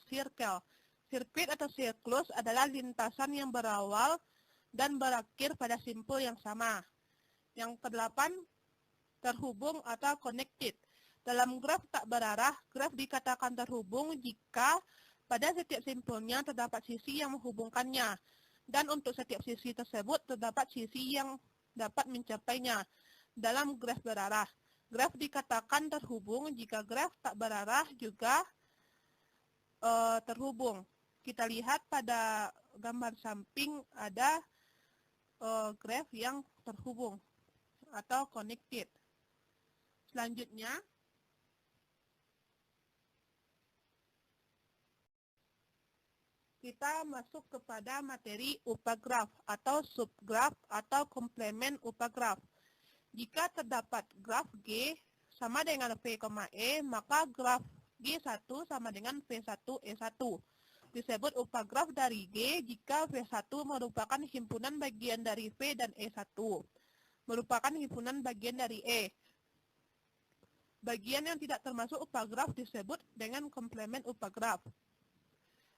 circle. Sirkuit atau siklus adalah lintasan yang berawal dan berakhir pada simpul yang sama. Yang kedelapan, terhubung atau connected. Dalam graf tak berarah, graf dikatakan terhubung jika pada setiap simpulnya terdapat sisi yang menghubungkannya, dan untuk setiap sisi tersebut terdapat sisi yang dapat mencapainya. Dalam graf berarah, graf dikatakan terhubung jika graf tak berarah juga terhubung. Kita lihat pada gambar samping ada graf yang terhubung atau connected. Selanjutnya, kita masuk kepada materi upagraf atau subgraf atau komplemen upagraf. Jika terdapat graf G sama dengan V, E, maka graf G1 sama dengan V1E1. Disebut upagraf dari G jika V1 merupakan himpunan bagian dari V dan E1, merupakan himpunan bagian dari E. Bagian yang tidak termasuk upagraf disebut dengan komplemen upagraf.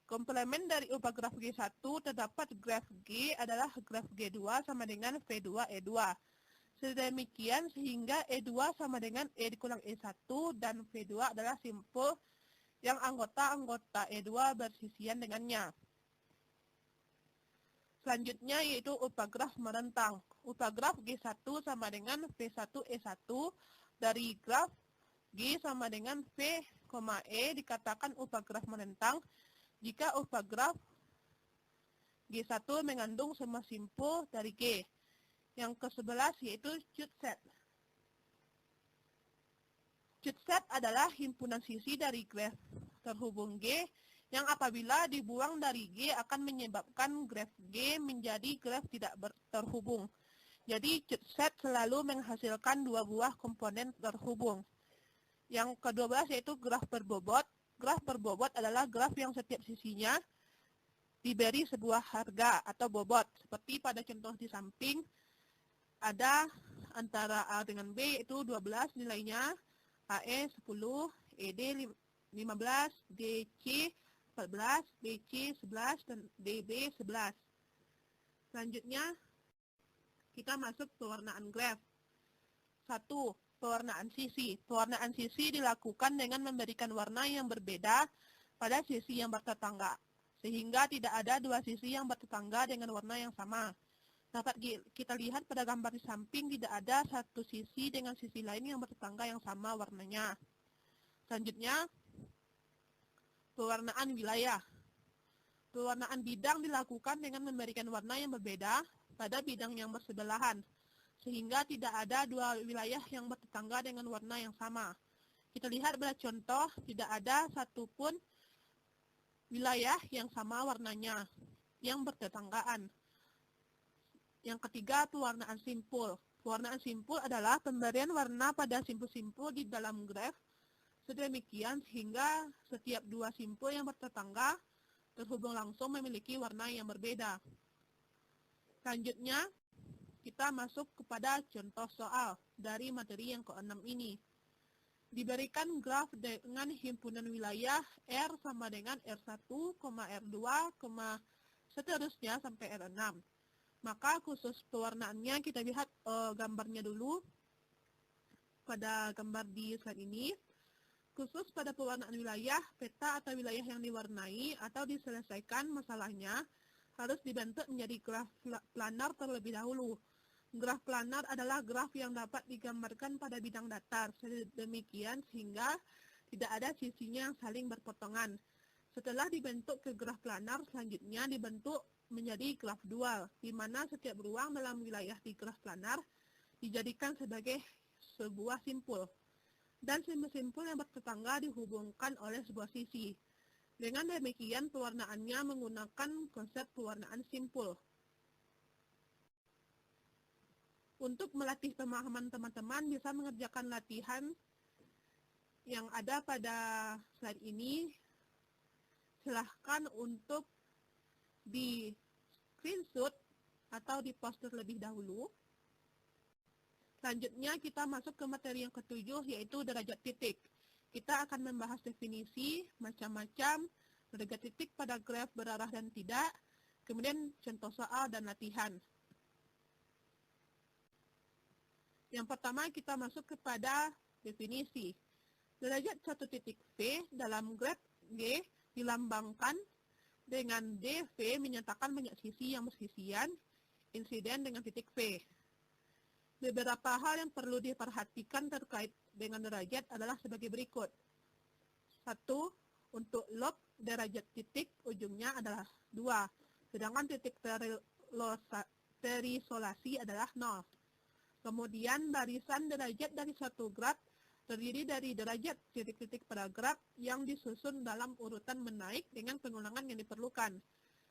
Komplemen dari upagraf G1 terdapat graf G adalah graf G2 sama dengan V2E2. Sedemikian sehingga E2 sama dengan E dikurang E1 dan V2 adalah simpul yang anggota-anggota E2 bersisian dengannya. Selanjutnya yaitu upagraf merentang. Upagraf G1 sama dengan V1E1 dari graf G sama dengan V, E dikatakan upagraf merentang jika upagraf G1 mengandung semua simpul dari G. Yang ke-11 yaitu cut-set. Cut-set adalah himpunan sisi dari graf terhubung G yang apabila dibuang dari G akan menyebabkan graf G menjadi graf tidak terhubung. Jadi cut-set selalu menghasilkan dua buah komponen terhubung. Yang ke-12 yaitu graf berbobot. Graf berbobot adalah graf yang setiap sisinya diberi sebuah harga atau bobot. Seperti pada contoh di samping, ada antara A dengan B itu 12 nilainya, AE 10, ED 15, DC 14, BC 11, dan DB 11. Selanjutnya, kita masuk pewarnaan graf. 1. Pewarnaan sisi. Pewarnaan sisi dilakukan dengan memberikan warna yang berbeda pada sisi yang bertetangga, sehingga tidak ada dua sisi yang bertetangga dengan warna yang sama. Dapat kita lihat pada gambar di samping tidak ada satu sisi dengan sisi lain yang bertetangga yang sama warnanya. Selanjutnya, pewarnaan wilayah. Pewarnaan bidang dilakukan dengan memberikan warna yang berbeda pada bidang yang bersebelahan, sehingga tidak ada dua wilayah yang bertetangga dengan warna yang sama. Kita lihat pada contoh, tidak ada satupun wilayah yang sama warnanya, yang bertetanggaan. Yang ketiga, pewarnaan simpul. Pewarnaan simpul adalah pemberian warna pada simpul-simpul di dalam graf, sedemikian sehingga setiap dua simpul yang bertetangga terhubung langsung memiliki warna yang berbeda. Selanjutnya, kita masuk kepada contoh soal dari materi yang ke-6 ini. Diberikan graf dengan himpunan wilayah R sama dengan R1, R2, seterusnya sampai R6. Maka khusus pewarnaannya kita lihat gambarnya dulu pada gambar di slide ini. Khusus pada pewarnaan wilayah, peta atau wilayah yang diwarnai atau diselesaikan masalahnya harus dibentuk menjadi graf planar terlebih dahulu. Graf planar adalah graf yang dapat digambarkan pada bidang datar, sedemikian sehingga tidak ada sisinya yang saling berpotongan. Setelah dibentuk ke graf planar, selanjutnya dibentuk menjadi graf dual, di mana setiap ruang dalam wilayah di graf planar dijadikan sebagai sebuah simpul. dan simpul-simpul yang bertetangga dihubungkan oleh sebuah sisi. Dengan demikian, pewarnaannya menggunakan konsep pewarnaan simpul. Untuk melatih pemahaman teman-teman, bisa mengerjakan latihan yang ada pada slide ini. Silahkan untuk di screenshot atau di poster lebih dahulu. Selanjutnya kita masuk ke materi yang ketujuh, yaitu derajat titik. Kita akan membahas definisi, macam-macam, derajat titik pada graf berarah dan tidak, kemudian contoh soal dan latihan. Yang pertama kita masuk kepada definisi. Derajat satu titik V dalam graf G dilambangkan dengan DV menyatakan banyak sisi yang bersisian, insiden dengan titik V. Beberapa hal yang perlu diperhatikan terkait dengan derajat adalah sebagai berikut. 1. Untuk lob derajat titik ujungnya adalah 2, sedangkan titik terisolasi adalah 0. Kemudian barisan derajat dari suatu graf terdiri dari derajat titik-titik pada graf yang disusun dalam urutan menaik dengan pengulangan yang diperlukan.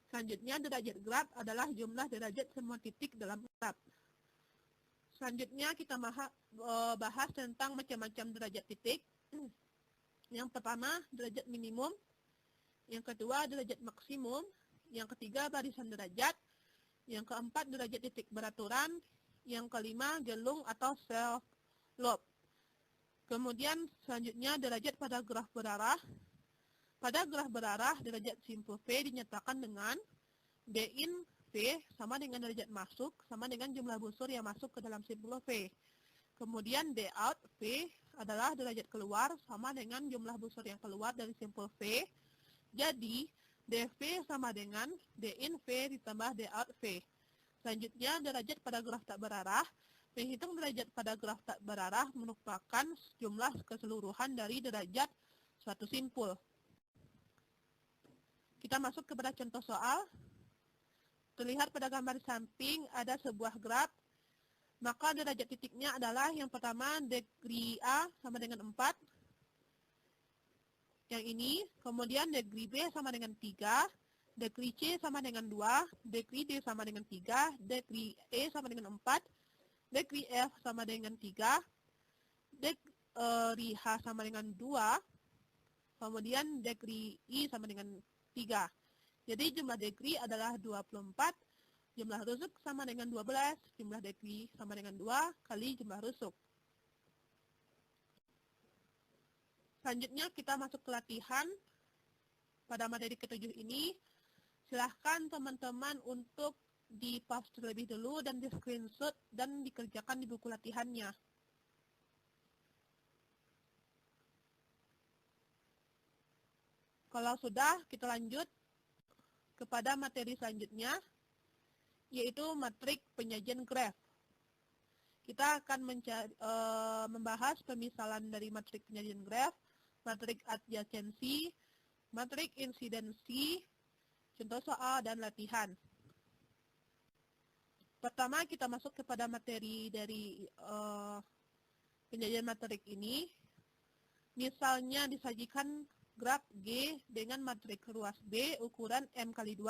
Selanjutnya derajat graf adalah jumlah derajat semua titik dalam graf. Selanjutnya kita bahas tentang macam-macam derajat titik. Yang pertama derajat minimum, yang kedua derajat maksimum, yang ketiga barisan derajat, yang keempat derajat titik beraturan, yang kelima gelung atau self lob. Kemudian selanjutnya derajat pada graf berarah. Pada graf berarah derajat simpul V dinyatakan dengan din V sama dengan derajat masuk sama dengan jumlah busur yang masuk ke dalam simpul V. Kemudian d out V adalah derajat keluar sama dengan jumlah busur yang keluar dari simpul V. Jadi dv sama dengan din V ditambah d out V. Selanjutnya, derajat pada graf tak berarah. Menghitung derajat pada graf tak berarah merupakan jumlah keseluruhan dari derajat suatu simpul. Kita masuk kepada contoh soal. Terlihat pada gambar samping ada sebuah graf. Maka derajat titiknya adalah yang pertama degree A sama dengan 4. Yang ini. Kemudian degree B sama dengan 3. Degree C sama dengan 2, degree D sama dengan 3, degree E sama dengan 4, degree F sama dengan 3, degree H sama dengan 2, kemudian degree I sama dengan 3. Jadi jumlah degree adalah 24, jumlah rusuk sama dengan 12, jumlah degree sama dengan 2 kali jumlah rusuk. Selanjutnya kita masuk ke latihan pada materi ketujuh ini. Silahkan teman-teman untuk di-pause terlebih dulu dan di-screenshot dan dikerjakan di buku latihannya. Kalau sudah, kita lanjut kepada materi selanjutnya, yaitu matrik penyajian graf. Kita akan membahas pemisalan dari matrik penyajian graf, matrik adjacensi, matrik insidensi, contoh soal, dan latihan. Pertama, kita masuk kepada materi dari penyajian matrik ini. Misalnya disajikan graf G dengan matrik ruas B ukuran M kali 2.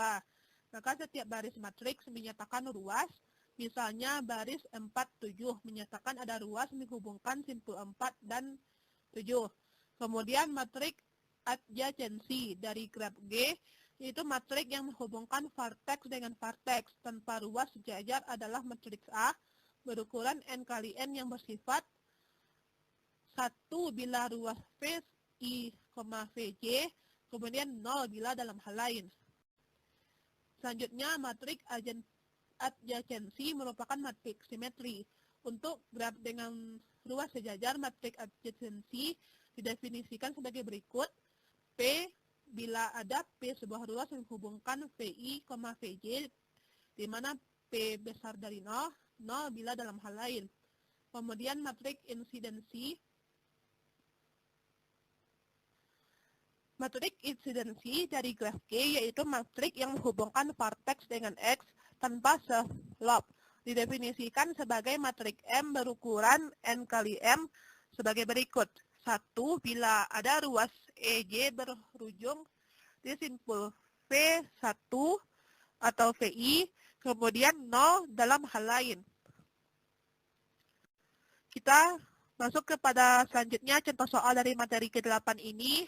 Maka setiap baris matriks menyatakan ruas. Misalnya baris 4, 7 menyatakan ada ruas menghubungkan simpul 4 dan 7. Kemudian matrik adjacensi dari graf G, yaitu matrik yang menghubungkan vertex dengan vertex tanpa ruas sejajar adalah matriks A berukuran N kali N yang bersifat 1 bila ruas V, I, Vj, kemudian 0 bila dalam hal lain. Selanjutnya, matrik adjacensi merupakan matrik simetri. Untuk graf dengan ruas sejajar, matrik adjacensi didefinisikan sebagai berikut. P bila ada P sebuah ruas yang menghubungkan VI, Vj, di mana P besar dari 0, 0 bila dalam hal lain. Kemudian matrik insidensi. Matrik insidensi dari graf G yaitu matrik yang menghubungkan vertex dengan X tanpa self-lob. Didefinisikan sebagai matrik M berukuran N kali M sebagai berikut. 1 bila ada ruas EJ berujung di simpul V1 atau VI, kemudian 0 dalam hal lain. Kita masuk kepada selanjutnya contoh soal dari materi ke-8 ini.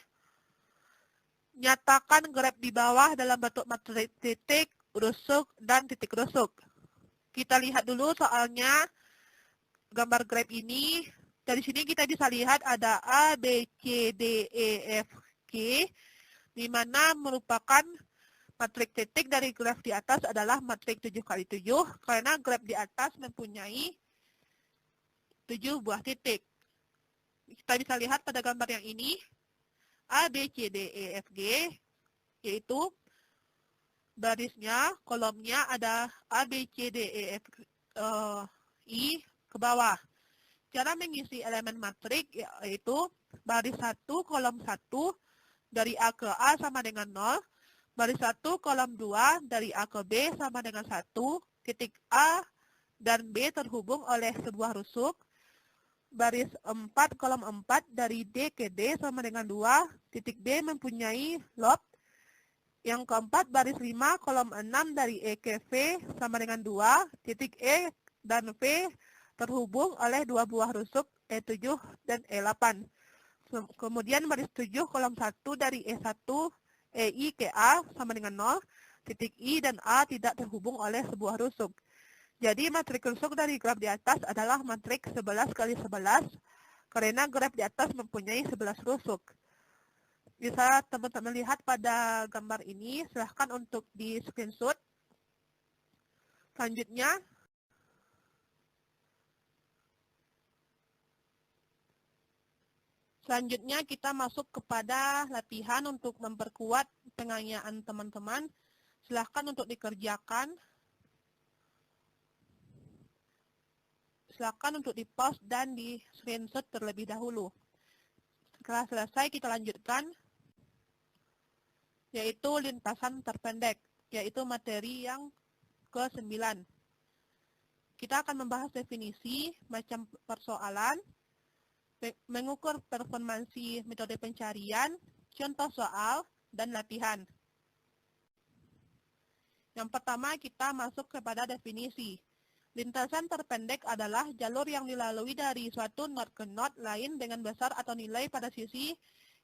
Nyatakan graf di bawah dalam bentuk matrik titik, rusuk, dan titik rusuk. Kita lihat dulu soalnya gambar graf ini. Dari sini kita bisa lihat ada A, B, C, D, E, F, G, di mana merupakan matrik titik dari graf di atas adalah matrik 7x7, karena graf di atas mempunyai 7 buah titik. Kita bisa lihat pada gambar yang ini, A, B, C, D, E, F, G, yaitu barisnya, kolomnya ada A, B, C, D, E, F, I ke bawah. Cara mengisi elemen matrik yaitu baris 1, kolom 1, dari A ke A sama dengan 0, baris 1, kolom 2, dari A ke B sama dengan 1, titik A dan B terhubung oleh sebuah rusuk, baris 4, kolom 4, dari D ke D sama dengan 2, titik B mempunyai lob, yang keempat baris 5, kolom 6, dari E ke V sama dengan 2, titik E dan V terhubung oleh 2 buah rusuk E7 dan E8. Kemudian baris 7, kolom 1, dari E1, EI ke A sama dengan 0, titik I dan A tidak terhubung oleh sebuah rusuk. Jadi matrik rusuk dari graf di atas adalah matrik 11 kali 11, karena graf di atas mempunyai 11 rusuk. Bisa teman-teman lihat pada gambar ini, silahkan untuk di screenshot. Selanjutnya kita masuk kepada latihan untuk memperkuat pengayaan teman-teman. Silahkan untuk dikerjakan. Silahkan untuk di-pause dan di screenshot terlebih dahulu. Setelah selesai kita lanjutkan, yaitu lintasan terpendek, yaitu materi yang ke-9. Kita akan membahas definisi, macam persoalan, mengukur performansi metode pencarian, contoh soal, dan latihan. Yang pertama kita masuk kepada definisi. Lintasan terpendek adalah jalur yang dilalui dari suatu node ke node lain dengan besar atau nilai pada sisi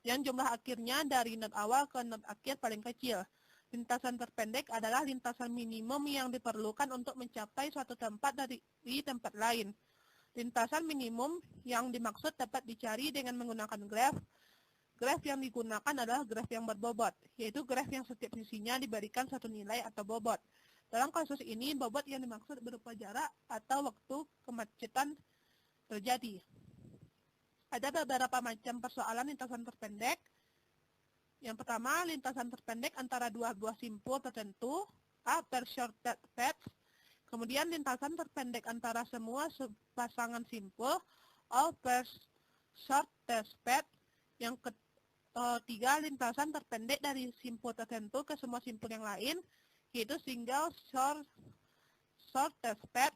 yang jumlah akhirnya dari node awal ke node akhir paling kecil. Lintasan terpendek adalah lintasan minimum yang diperlukan untuk mencapai suatu tempat dari tempat lain. Lintasan minimum yang dimaksud dapat dicari dengan menggunakan graf. Graf yang digunakan adalah graf yang berbobot, yaitu graf yang setiap sisinya diberikan satu nilai atau bobot. Dalam kasus ini, bobot yang dimaksud berupa jarak atau waktu kemacetan terjadi. Ada beberapa macam persoalan lintasan terpendek. Yang pertama, lintasan terpendek antara dua buah simpul tertentu, A per shorted path. Kemudian lintasan terpendek antara semua pasangan simpul, O per shortest path. Yang ketiga, lintasan terpendek dari simpul tertentu ke semua simpul yang lain, yaitu single shortest path.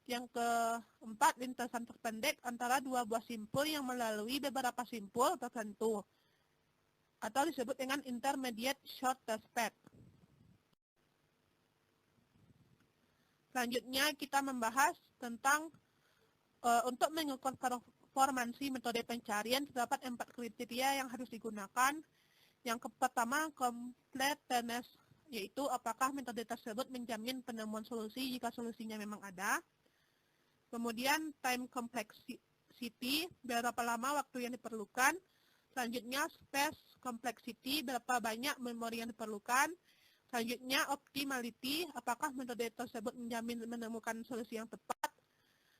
Yang keempat, lintasan terpendek antara dua buah simpul yang melalui beberapa simpul tertentu, atau disebut dengan intermediate shortest path. Selanjutnya kita membahas tentang untuk mengukur performansi metode pencarian terdapat 4 kriteria yang harus digunakan. Yang pertama, completeness, yaitu apakah metode tersebut menjamin penemuan solusi jika solusinya memang ada. Kemudian time complexity, berapa lama waktu yang diperlukan. Selanjutnya space complexity, berapa banyak memori yang diperlukan. Selanjutnya optimality, apakah metode tersebut menjamin menemukan solusi yang tepat.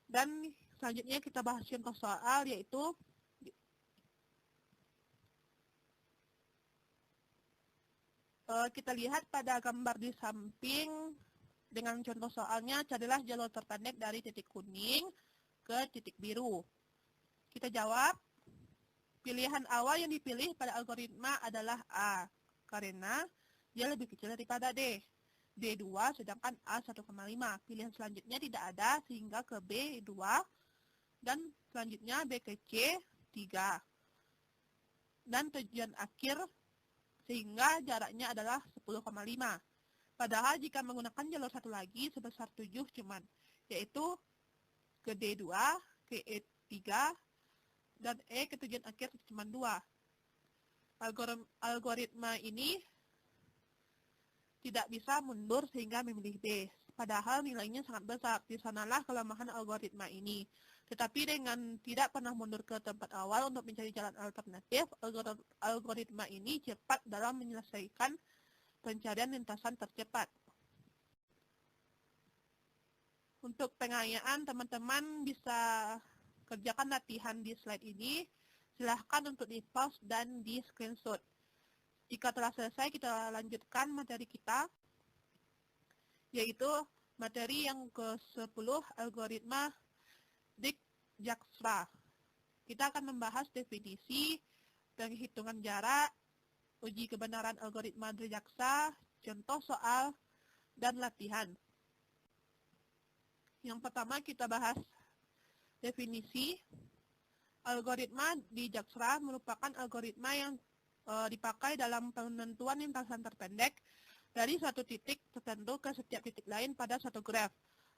Dan selanjutnya kita bahas contoh soal, yaitu kita lihat pada gambar di samping dengan contoh soalnya, carilah jalur terpendek dari titik kuning ke titik biru. Kita jawab, pilihan awal yang dipilih pada algoritma adalah A, karena dia lebih kecil daripada D. D2 sedangkan A 1,5. Pilihan selanjutnya tidak ada sehingga ke B 2 dan selanjutnya B ke C 3. dan tujuan akhir sehingga jaraknya adalah 10,5. Padahal jika menggunakan jalur satu lagi sebesar 7 cuman, yaitu ke D2, ke E3, dan E ke tujuan akhir cuma 2. Algoritma ini tidak bisa mundur sehingga memilih B. Padahal nilainya sangat besar. Di sanalah kelemahan algoritma ini. Tetapi dengan tidak pernah mundur ke tempat awal untuk mencari jalan alternatif, algoritma ini cepat dalam menyelesaikan pencarian lintasan tercepat. Untuk pengayaan, teman-teman bisa kerjakan latihan di slide ini. Silahkan untuk di-pause dan di-screenshot. Jika telah selesai, kita lanjutkan materi kita, yaitu materi yang ke-10, algoritma Dijkstra. Kita akan membahas definisi, penghitungan jarak, uji kebenaran algoritma Dijkstra, contoh soal, dan latihan. Yang pertama kita bahas definisi. Algoritma Dijkstra merupakan algoritma yang dipakai dalam penentuan lintasan terpendek dari suatu titik tertentu ke setiap titik lain pada suatu graf.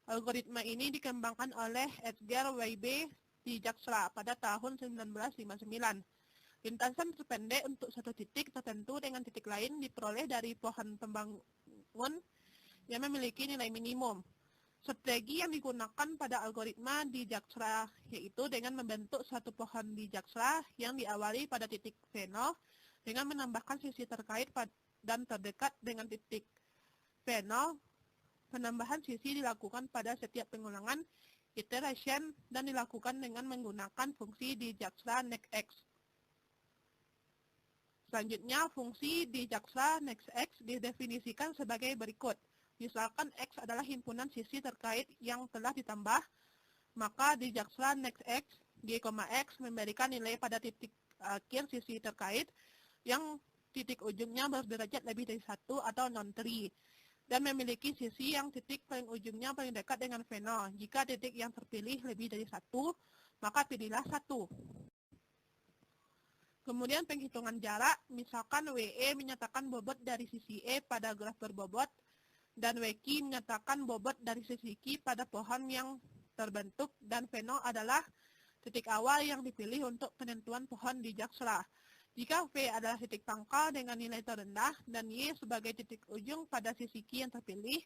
Algoritma ini dikembangkan oleh Edgar W.B. Dijkstra pada tahun 1959. Lintasan terpendek untuk satu titik tertentu dengan titik lain diperoleh dari pohon pembangun yang memiliki nilai minimum. Strategi yang digunakan pada algoritma Dijkstra yaitu dengan membentuk suatu pohon Dijkstra yang diawali pada titik V0 dengan menambahkan sisi terkait dan terdekat dengan titik V0. Penambahan sisi dilakukan pada setiap pengulangan iteration dan dilakukan dengan menggunakan fungsi Dijkstra nextX. Selanjutnya, fungsi Dijkstra nextX didefinisikan sebagai berikut. Misalkan X adalah himpunan sisi terkait yang telah ditambah, maka Dijkstra nextX G, X memberikan nilai pada titik akhir sisi terkait yang titik ujungnya berderajat lebih dari 1 atau non-tree, dan memiliki sisi yang titik paling ujungnya paling dekat dengan V0. Jika titik yang terpilih lebih dari 1, maka pilihlah 1. Kemudian penghitungan jarak, misalkan WE menyatakan bobot dari sisi E pada graf berbobot, dan WQ menyatakan bobot dari sisi Q pada pohon yang terbentuk, dan V0 adalah titik awal yang dipilih untuk penentuan pohon Dijkstra. Jika V adalah titik pangkal dengan nilai terendah dan Y sebagai titik ujung pada sisi Q yang terpilih,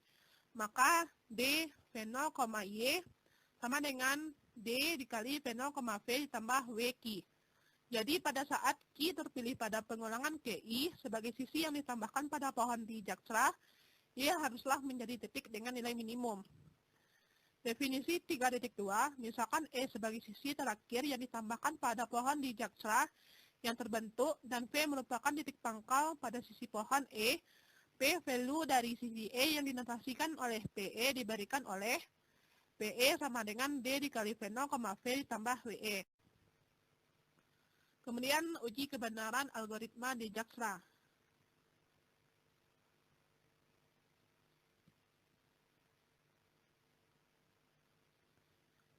maka D V0, Y sama dengan D dikali V0, V ditambah WQ. Jadi pada saat Q terpilih pada pengulangan QI sebagai sisi yang ditambahkan pada pohon Dijkstra, Y haruslah menjadi titik dengan nilai minimum. Definisi 3.2, misalkan E sebagai sisi terakhir yang ditambahkan pada pohon Dijkstra yang terbentuk dan V merupakan titik pangkal pada sisi pohon E, P value dari sisi E yang dinotasikan oleh PE diberikan oleh PE sama dengan D dikali V0, V ditambah WE. Kemudian uji kebenaran algoritma Dijkstra.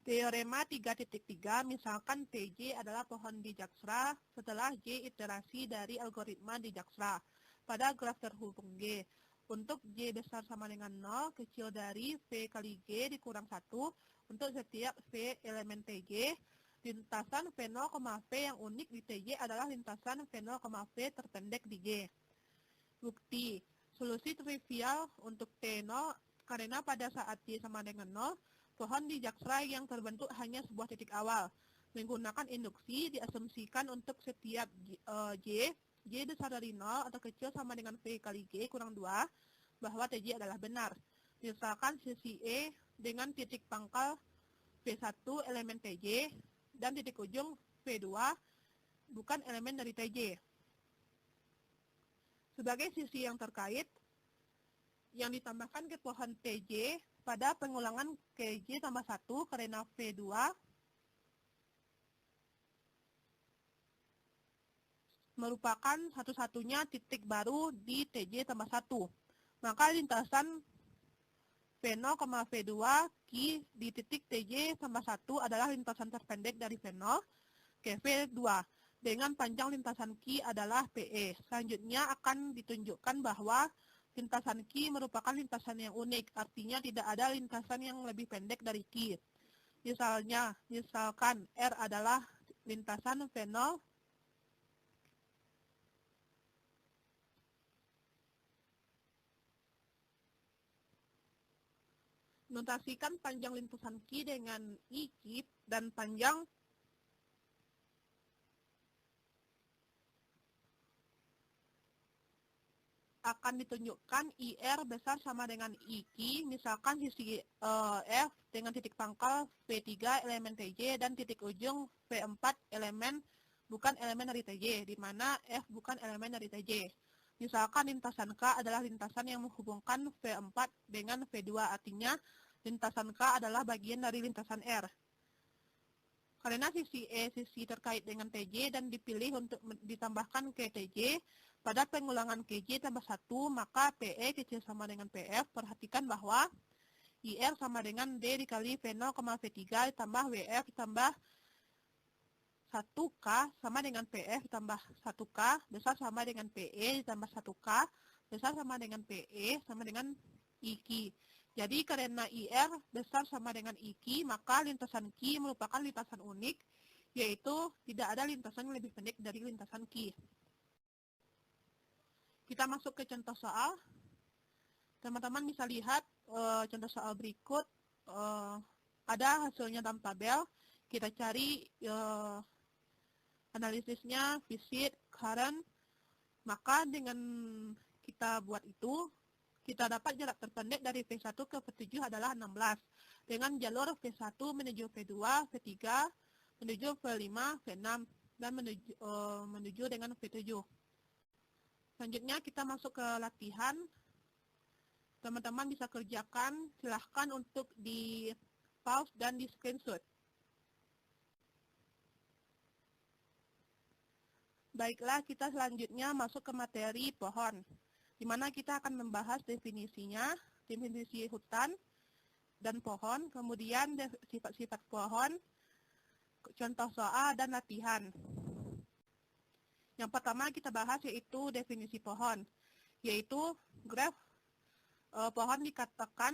Teorema 3.3, misalkan TJ adalah pohon Dijkstra setelah J iterasi dari algoritma Dijkstra pada graf terhubung G. Untuk J besar sama dengan 0, kecil dari V kali G dikurang 1, untuk setiap V elemen TJ, lintasan V0, V yang unik di TJ adalah lintasan V0, V terpendek di G. Bukti, solusi trivial untuk T0 karena pada saat J sama dengan 0, pohon Dijkstra yang terbentuk hanya sebuah titik awal. Menggunakan induksi, diasumsikan untuk setiap J besar dari 0 atau kecil sama dengan V kali G kurang 2, bahwa TJ adalah benar. Misalkan sisi E dengan titik pangkal V1 elemen TJ dan titik ujung V2 bukan elemen dari TJ. Sebagai sisi yang terkait, yang ditambahkan ke pohon TJ pada pengulangan KJ tambah 1 karena V2 merupakan satu-satunya titik baru di TJ tambah 1. Maka lintasan V0, V2 Q di titik TJ tambah 1 adalah lintasan terpendek dari V0 ke V2. dengan panjang lintasan Q adalah PE. Selanjutnya akan ditunjukkan bahwa lintasan Q merupakan lintasan yang unik, artinya tidak ada lintasan yang lebih pendek dari Q. Misalkan R adalah lintasan V0, notasikan panjang lintasan Q dengan I-Q dan panjang akan ditunjukkan IR besar sama dengan IQ, misalkan sisi F dengan titik pangkal V3 elemen TJ dan titik ujung V4 bukan elemen dari TJ, di mana F bukan elemen dari TJ. Misalkan lintasan K adalah lintasan yang menghubungkan V4 dengan V2, artinya lintasan K adalah bagian dari lintasan R. Karena sisi E sisi terkait dengan TJ dan dipilih untuk ditambahkan ke TJ, pada pengulangan KJ tambah 1, maka PE kecil sama dengan PF. Perhatikan bahwa IR sama dengan D dikali V0, V3 tambah WF tambah 1K sama dengan PF tambah 1K besar sama dengan PE tambah 1K besar sama dengan PE sama dengan IQ. Jadi karena IR besar sama dengan IQ, maka lintasan Q merupakan lintasan unik, yaitu tidak ada lintasan yang lebih pendek dari lintasan Q. Kita masuk ke contoh soal. Teman-teman bisa lihat contoh soal berikut. Ada hasilnya dalam tabel. Kita cari analisisnya, visit, current. Maka dengan kita buat itu, kita dapat jarak terpendek dari V1 ke V7 adalah 16. Dengan jalur V1 menuju V2, V3, menuju V5, V6, dan menuju dengan V7. Selanjutnya kita masuk ke latihan. Teman-teman bisa kerjakan, silahkan untuk di pause dan di screenshot. Baiklah, kita selanjutnya masuk ke materi pohon, di mana kita akan membahas definisinya, definisi hutan dan pohon, kemudian sifat-sifat pohon, contoh soal, dan latihan. Yang pertama kita bahas yaitu definisi pohon, yaitu graf pohon dikatakan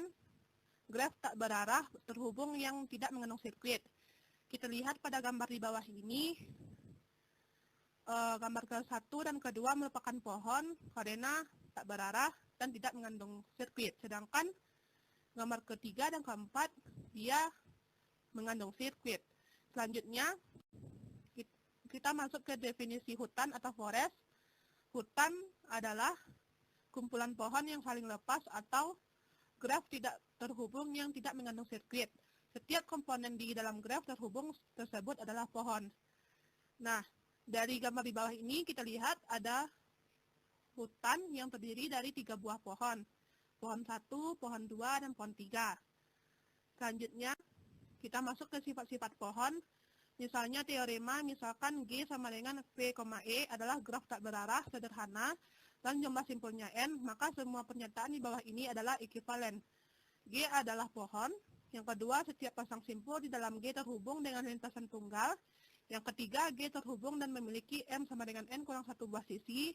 graf tak berarah terhubung yang tidak mengandung sirkuit. Kita lihat pada gambar di bawah ini, gambar ke-1 dan ke-2 merupakan pohon karena tak berarah dan tidak mengandung sirkuit. Sedangkan gambar ke-3 dan ke-4 dia mengandung sirkuit. Selanjutnya kita masuk ke definisi hutan atau forest. Hutan adalah kumpulan pohon yang saling lepas atau graf tidak terhubung yang tidak mengandung sirkuit. Setiap komponen di dalam graf terhubung tersebut adalah pohon. Nah, dari gambar di bawah ini kita lihat ada hutan yang terdiri dari 3 buah pohon. Pohon 1, pohon 2, dan pohon 3. Selanjutnya, kita masuk ke sifat-sifat pohon. Misalnya teorema, misalkan G sama dengan V, E adalah graf tak berarah sederhana dan jumlah simpulnya N, maka semua pernyataan di bawah ini adalah ekuivalen. G adalah pohon. Yang kedua, setiap pasang simpul di dalam G terhubung dengan lintasan tunggal. Yang ketiga, G terhubung dan memiliki M sama dengan N kurang 1 buah sisi.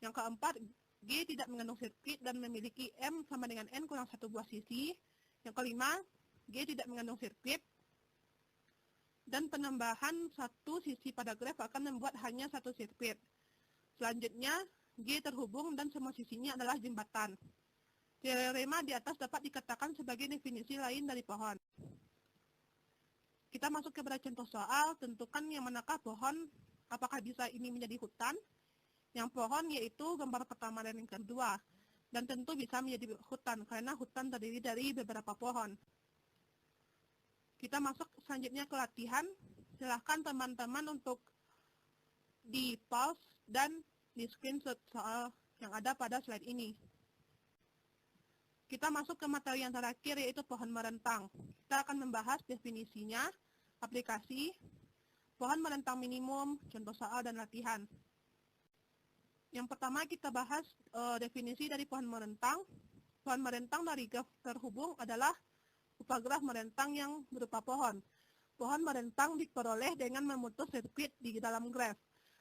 Yang keempat, G tidak mengandung sirkuit dan memiliki M sama dengan N kurang 1 buah sisi. Yang kelima, G tidak mengandung sirkuit. Dan penambahan satu sisi pada graf akan membuat hanya satu sirkuit. Selanjutnya, G terhubung dan semua sisinya adalah jembatan. Teorema di atas dapat dikatakan sebagai definisi lain dari pohon. Kita masuk kepada contoh soal, tentukan yang manakah pohon, apakah bisa ini menjadi hutan. Yang pohon yaitu gambar pertama dan yang kedua. Dan tentu bisa menjadi hutan, karena hutan terdiri dari beberapa pohon. Kita masuk selanjutnya ke latihan. Silahkan teman-teman untuk di pause dan di screenshot soal yang ada pada slide ini. Kita masuk ke materi yang terakhir yaitu pohon merentang. Kita akan membahas definisinya, aplikasi, pohon merentang minimum, contoh soal, dan latihan. Yang pertama kita bahas definisi dari pohon merentang. Pohon merentang dari graf terhubung adalah upagraf merentang yang berupa pohon. Pohon merentang diperoleh dengan memutus sirkuit di dalam graf.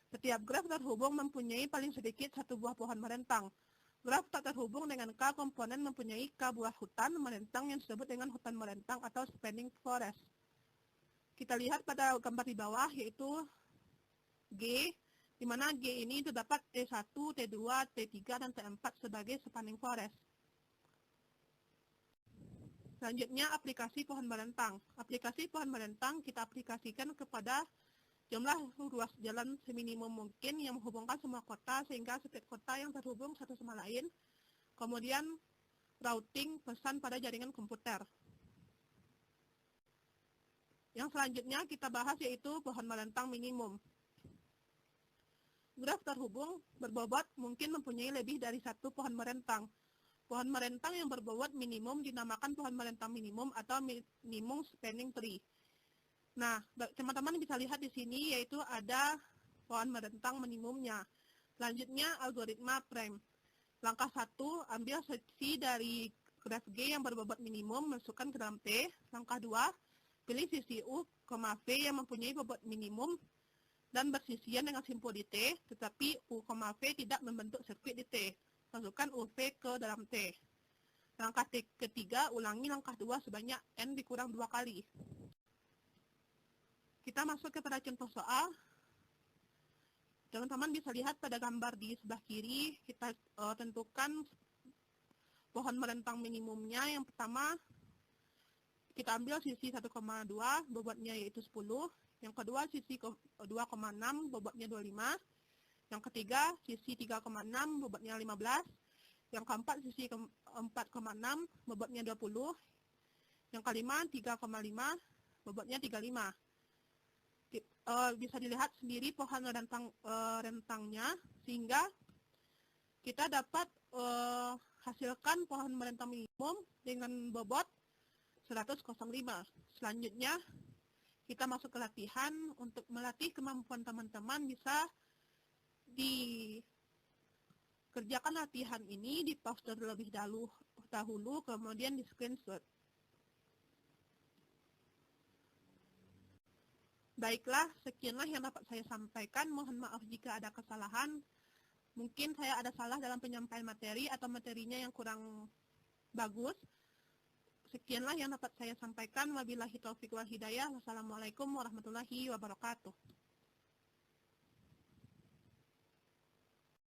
Setiap graf terhubung mempunyai paling sedikit satu buah pohon merentang. Graf tak terhubung dengan K komponen mempunyai K buah hutan merentang yang disebut dengan hutan merentang atau spanning forest. Kita lihat pada gambar di bawah yaitu G, di mana G ini terdapat T1, T2, T3, dan T4 sebagai spanning forest. Selanjutnya, aplikasi pohon merentang. Aplikasi pohon merentang kita aplikasikan kepada jumlah ruas jalan seminimum mungkin yang menghubungkan semua kota sehingga setiap kota yang terhubung satu sama lain. Kemudian routing pesan pada jaringan komputer. Yang selanjutnya kita bahas yaitu pohon merentang minimum. Graf terhubung berbobot mungkin mempunyai lebih dari satu pohon merentang. Pohon merentang yang berbobot minimum dinamakan pohon merentang minimum atau minimum spanning tree. Nah, teman-teman bisa lihat di sini yaitu ada pohon merentang minimumnya. Selanjutnya, algoritma prime. Langkah 1, ambil sisi dari graf G yang berbobot minimum, masukkan ke dalam T. Langkah 2, pilih sisi U, V yang mempunyai bobot minimum dan bersisian dengan simpul di T, tetapi U, V tidak membentuk sirkuit di T. Masukkan UV ke dalam T. Langkah ketiga, ulangi langkah 2 sebanyak N dikurang 2 kali. Kita masuk kepada contoh soal. Teman-teman bisa lihat pada gambar di sebelah kiri, kita tentukan pohon merentang minimumnya. Yang pertama, kita ambil sisi 1,2, bobotnya yaitu 10. Yang kedua, sisi 2,6, bobotnya 25. Yang ketiga, sisi 3,6, bobotnya 15. Yang keempat, sisi 4,6, bobotnya 20. Yang kelima, 3,5, bobotnya 35. Bisa dilihat sendiri pohon rentangnya, sehingga kita dapat hasilkan pohon merentang minimum dengan bobot 100,05. Selanjutnya, kita masuk ke latihan. Untuk melatih kemampuan teman-teman bisa dikerjakan latihan ini, di pause terlebih dahulu, kemudian di screenshot. Baiklah, sekianlah yang dapat saya sampaikan. Mohon maaf jika ada kesalahan. Mungkin saya ada salah dalam penyampaian materi atau materinya yang kurang bagus. Sekianlah yang dapat saya sampaikan. Wabillahi taufiq wal hidayah. Wassalamualaikum warahmatullahi wabarakatuh.